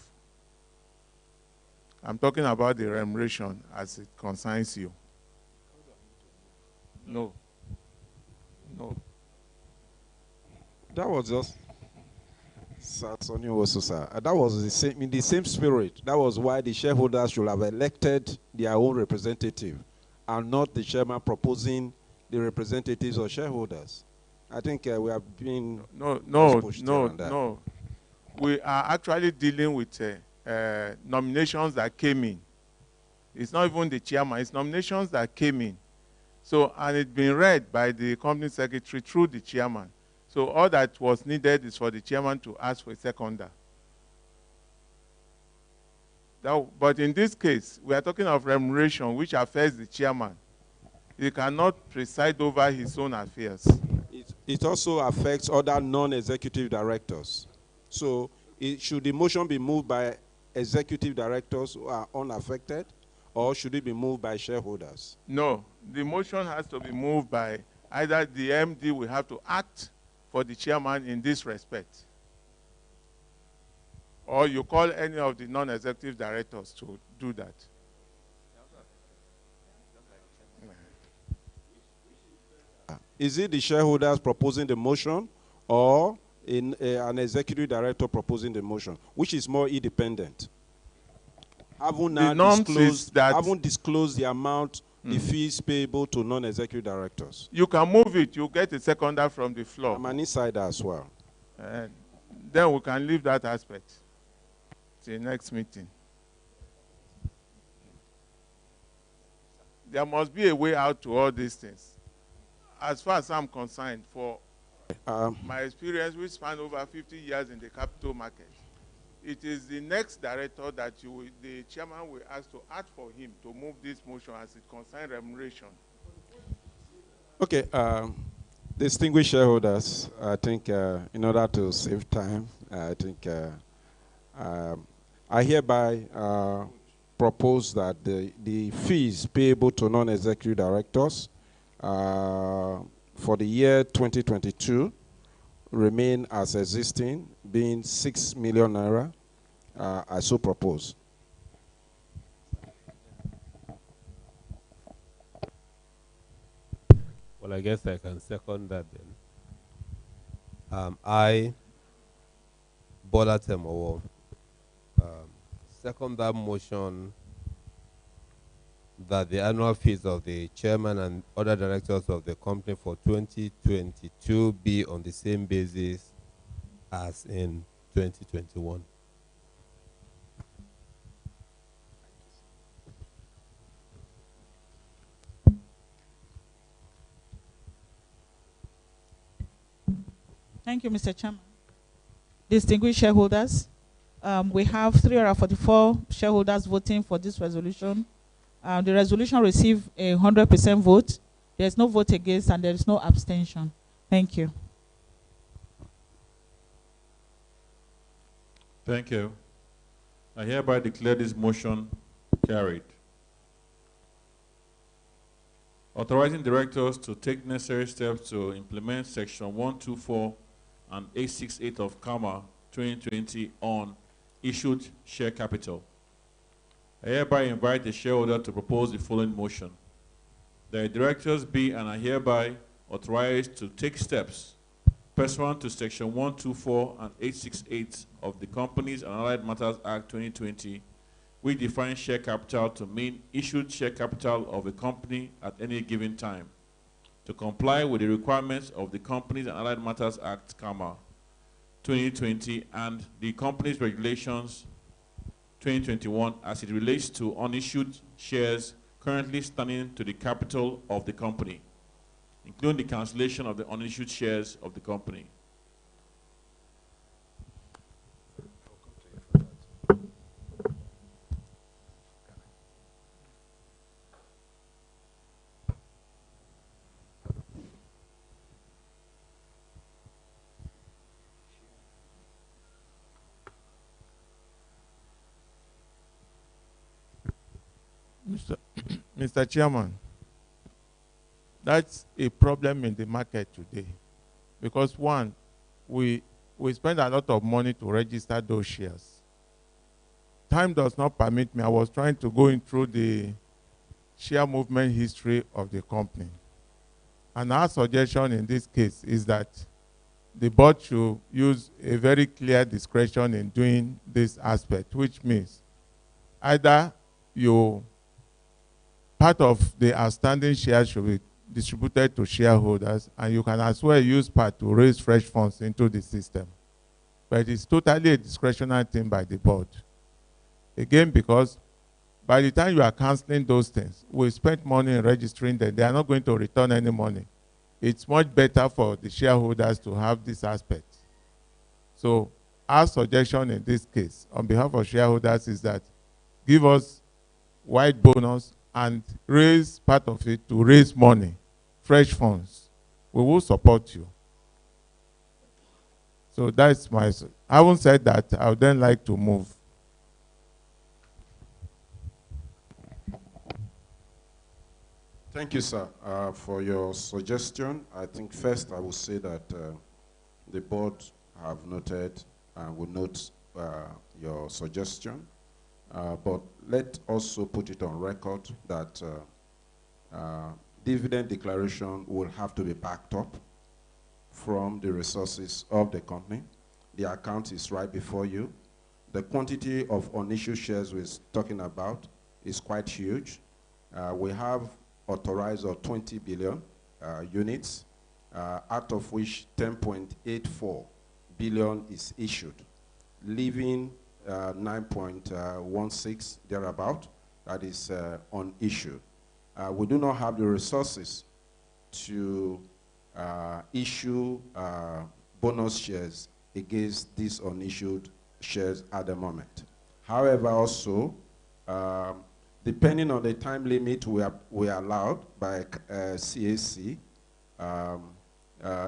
I'm talking about the remuneration as it concerns you. No. No. That was just Sonny Nwosu, sir. That was the same, in the same spirit. That was why the shareholders should have elected their own representative and not the chairman proposing the representatives of shareholders. I think we have been no. We are actually dealing with nominations that came in. It's not even the chairman, it's nominations that came in. So, and it's been read by the company secretary through the chairman. So all that was needed is for the chairman to ask for a seconder. But in this case, we are talking of remuneration which affects the chairman. He cannot preside over his own affairs. It also affects other non-executive directors. So should the motion be moved by executive directors who are unaffected, or should it be moved by shareholders? No, the motion has to be moved by either the MD will have to act for the chairman in this respect, or you call any of the non-executive directors to do that. Is it the shareholders proposing the motion, or an executive director proposing the motion? Which is more independent? Haven't disclosed the amount, the fees payable to non-executive directors. You can move it. You get a seconder from the floor. I'm an insider as well. Then we can leave that aspect till next meeting. There must be a way out to all these things. As far as I'm concerned, for my experience, which span over 50 years in the capital market, it is the next director that the chairman will ask to act for him to move this motion as it concerns remuneration. Okay, distinguished shareholders, I think in order to save time, I think I hereby propose that the fees payable to non-executive directors for the year 2022 remain as existing, being 6 million naira. I so propose. Well, I guess I can second that then. I, Bola Temowo, second that motion that the annual fees of the chairman and other directors of the company for 2022 be on the same basis as in 2021. Thank you, Mr. Chairman. Distinguished shareholders, we have 344 shareholders voting for this resolution. The resolution received a 100% vote. There is no vote against and there is no abstention. Thank you. Thank you. I hereby declare this motion carried. Authorizing directors to take necessary steps to implement Section 124 and 868 of CAMA 2020 on issued share capital. I hereby invite the shareholder to propose the following motion. The directors be and are hereby authorized to take steps pursuant to Section 124 and 868 of the Companies and Allied Matters Act 2020, which defines share capital to mean issued share capital of a company at any given time, to comply with the requirements of the Companies and Allied Matters Act, CAMA 2020, and the Companies Regulations 2021 as it relates to unissued shares currently standing to the capital of the company, including the cancellation of the unissued shares of the company. Mr. Chairman, that's a problem in the market today. Because one, we spend a lot of money to register those shares. Time does not permit me. I was trying to go in through the share movement history of the company. And our suggestion in this case is that the board should use a very clear discretion in doing this aspect, which means either part of the outstanding shares should be distributed to shareholders, and you can as well use part to raise fresh funds into the system. But it's totally a discretionary thing by the board. Again, because by the time you are canceling those things, we spent money in registering them. They are not going to return any money. It's much better for the shareholders to have this aspect. So our suggestion in this case, on behalf of shareholders, is that give us wide bonus and raise part of it to raise money, fresh funds. We will support you. So that's my, I haven't said that, I would then like to move. Thank you, sir, for your suggestion. I think first I will say that the board have noted and will note your suggestion. But let also put it on record that dividend declaration will have to be backed up from the resources of the company. The account is right before you. The quantity of unissued shares we're talking about is quite huge. We have authorized of 20 billion units, out of which 10.84 billion is issued, leaving 9.16 thereabout, that is unissued. We do not have the resources to issue bonus shares against these unissued shares at the moment. However, also, depending on the time limit we are allowed by CAC,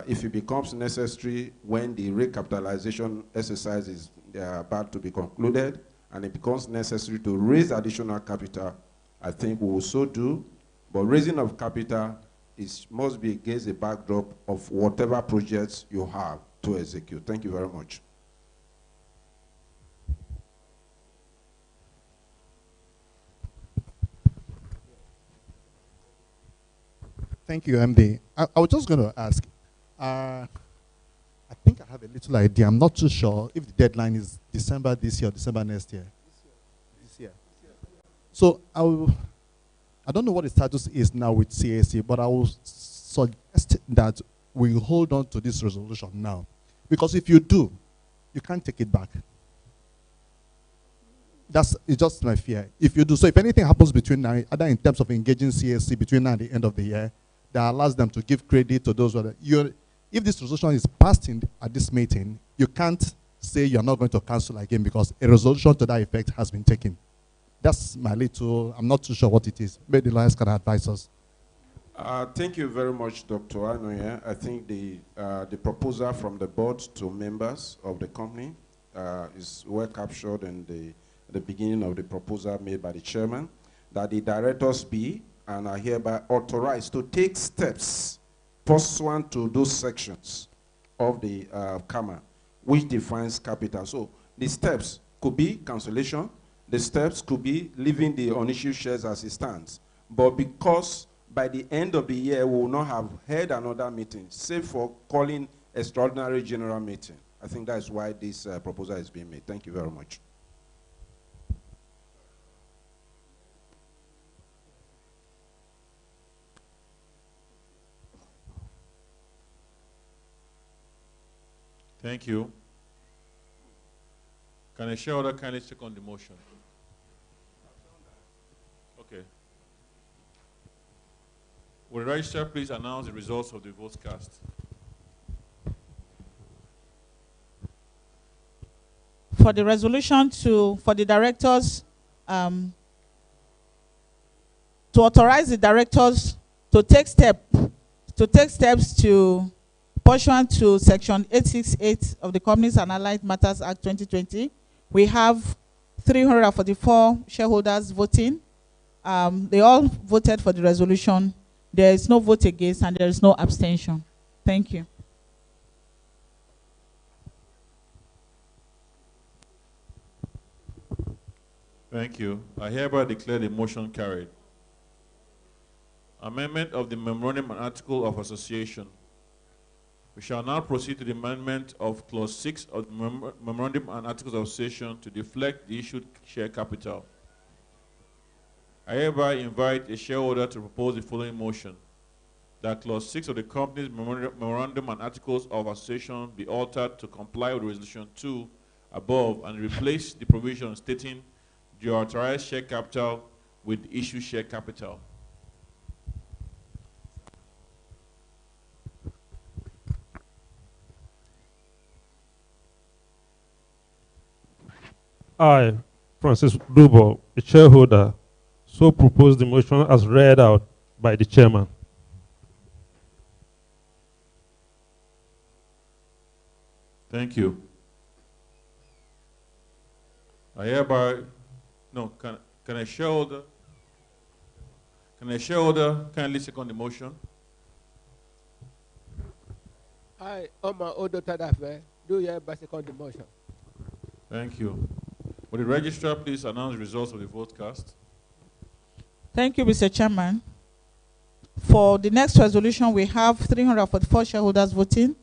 if it becomes necessary when the recapitalization exercise is about to be concluded and it becomes necessary to raise additional capital, I think we will so do. But raising of capital must be against the backdrop of whatever projects you have to execute. Thank you very much. Thank you, MD. I was just going to ask, I think I have a little idea. I'm not too sure if the deadline is December this year or December next year. This year. So I don't know what the status is now with CAC, but I will suggest that we hold on to this resolution now. Because if you do, you can't take it back. It's just my fear. If you do, so if anything happens between now, either in terms of engaging CAC between now and the end of the year, that allows them to give credit to those who are, if this resolution is passed at this meeting, you can't say you're not going to cancel again because a resolution to that effect has been taken. That's my little, I'm not too sure what it is. Maybe the lawyers can advise us. Thank you very much, Dr. Anoye. I think the proposal from the board to members of the company is well captured in the beginning of the proposal made by the chairman, that the directors be and are hereby authorized to take steps pursuant to those sections of the CAMA, which defines capital. So the steps could be cancellation, the steps could be leaving the unissued shares as it stands. But because by the end of the year, we will not have held another meeting, save for calling extraordinary general meeting. I think that is why this proposal is being made. Thank you very much. Thank you. Can a shareholder kindly second the motion? Okay. Will the registrar please announce the results of the votes cast? For the resolution for the directors, to authorize the directors to take steps to pursuant to Section 868 of the Companies and Allied Matters Act 2020, we have 344 shareholders voting. They all voted for the resolution. There is no vote against and there is no abstention. Thank you. Thank you. I hereby declare the motion carried. Amendment of the Memorandum and Article of Association. We shall now proceed to the amendment of Clause 6 of the Memorandum and Articles of Association to deflect the issued share capital. I hereby invite a shareholder to propose the following motion: that Clause 6 of the company's Memorandum and Articles of Association be altered to comply with Resolution 2 above and replace the provision stating the authorized share capital with the issued share capital. I, Francis Dubo, a shareholder, so propose the motion as read out by the chairman. Thank you. I hereby, no, can a shareholder kindly second the motion? I, Oma Odo Tadafe, do hereby second the motion. Thank you. Will the registrar please announce the results of the vote cast? Thank you, Mr. Chairman. For the next resolution, we have 344 shareholders voting.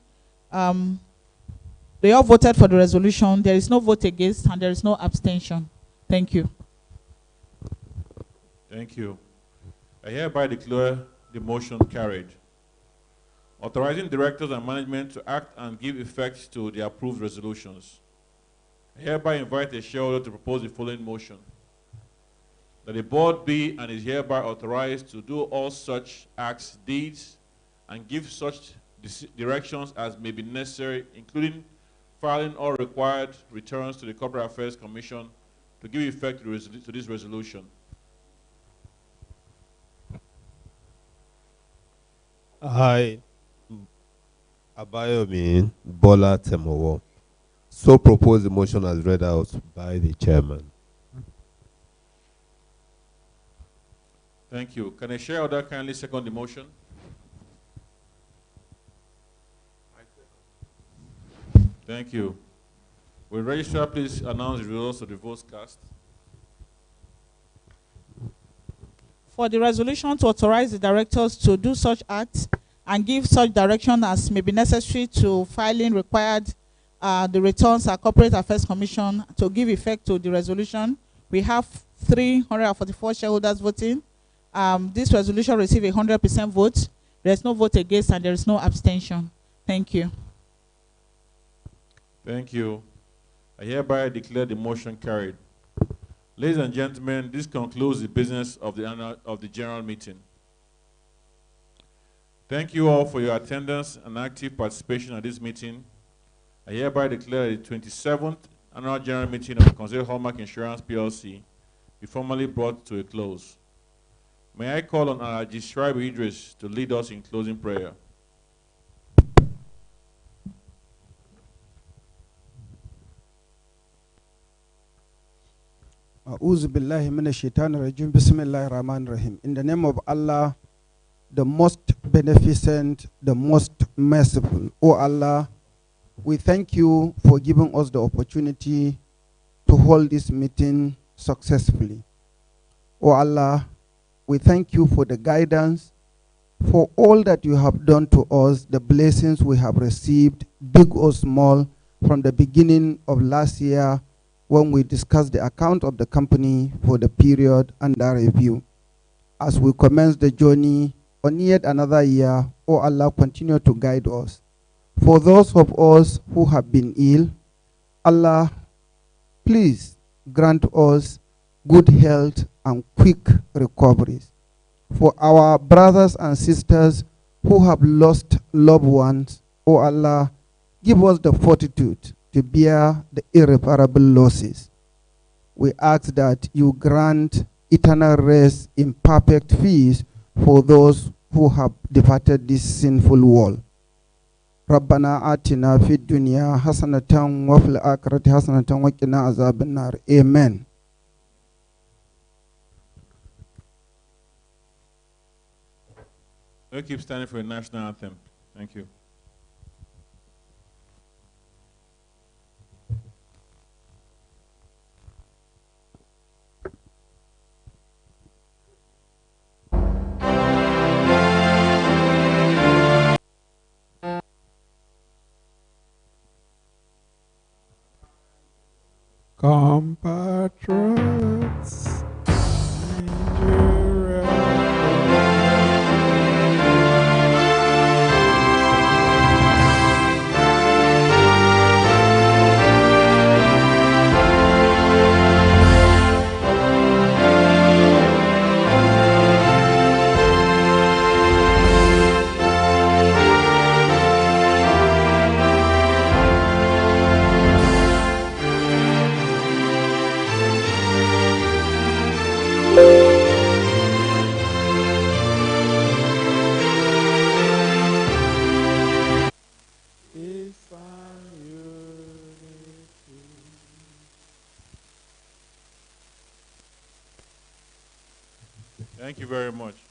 They all voted for the resolution. There is no vote against and there is no abstention. Thank you. Thank you. I hereby declare the motion carried. Authorizing directors and management to act and give effect to the approved resolutions. I hereby invite a shareholder to propose the following motion: that the board be and is hereby authorized to do all such acts, deeds, and give such directions as may be necessary, including filing all required returns to the Corporate Affairs Commission to give effect to this resolution. I, Abayomi Bola Temowo, so propose the motion as read out by the chairman. Thank you. Can a shareholder kindly second the motion? Thank you. Will registrar please announce the results of the votes cast? For the resolution to authorize the directors to do such acts and give such direction as may be necessary to filing required the returns at Corporate Affairs Commission to give effect to the resolution, we have 344 shareholders voting. This resolution received 100% vote. There is no vote against and there is no abstention. Thank you. Thank you. I hereby declare the motion carried. Ladies and gentlemen, this concludes the business of the general meeting. Thank you all for your attendance and active participation at this meeting. I hereby declare the 27th annual general meeting of the Consolidated Hallmark Insurance Plc be formally brought to a close. May I call on Alhaji Shuaibu Idris to lead us in closing prayer. A'udhu billahi minash shaitanir rajim. Bismillahir rahmanir rahim. In the name of Allah, the most beneficent, the most merciful. O Allah, we thank you for giving us the opportunity to hold this meeting successfully. O Allah, we thank you for the guidance, for all that you have done to us, the blessings we have received, big or small, from the beginning of last year when we discussed the account of the company for the period under review. As we commence the journey on yet another year, O Allah, continue to guide us. For those of us who have been ill, Allah, please grant us good health and quick recoveries. For our brothers and sisters who have lost loved ones, O Allah, give us the fortitude to bear the irreparable losses. We ask that you grant eternal rest in perfect peace for those who have departed this sinful world. ربنا آتنا في الدنيا حسنة وفي الآخرة حسنة وقنا عذاب النار. Amen. We'll keep standing for the national anthem. Thank you. Compatriots, Thank you very much.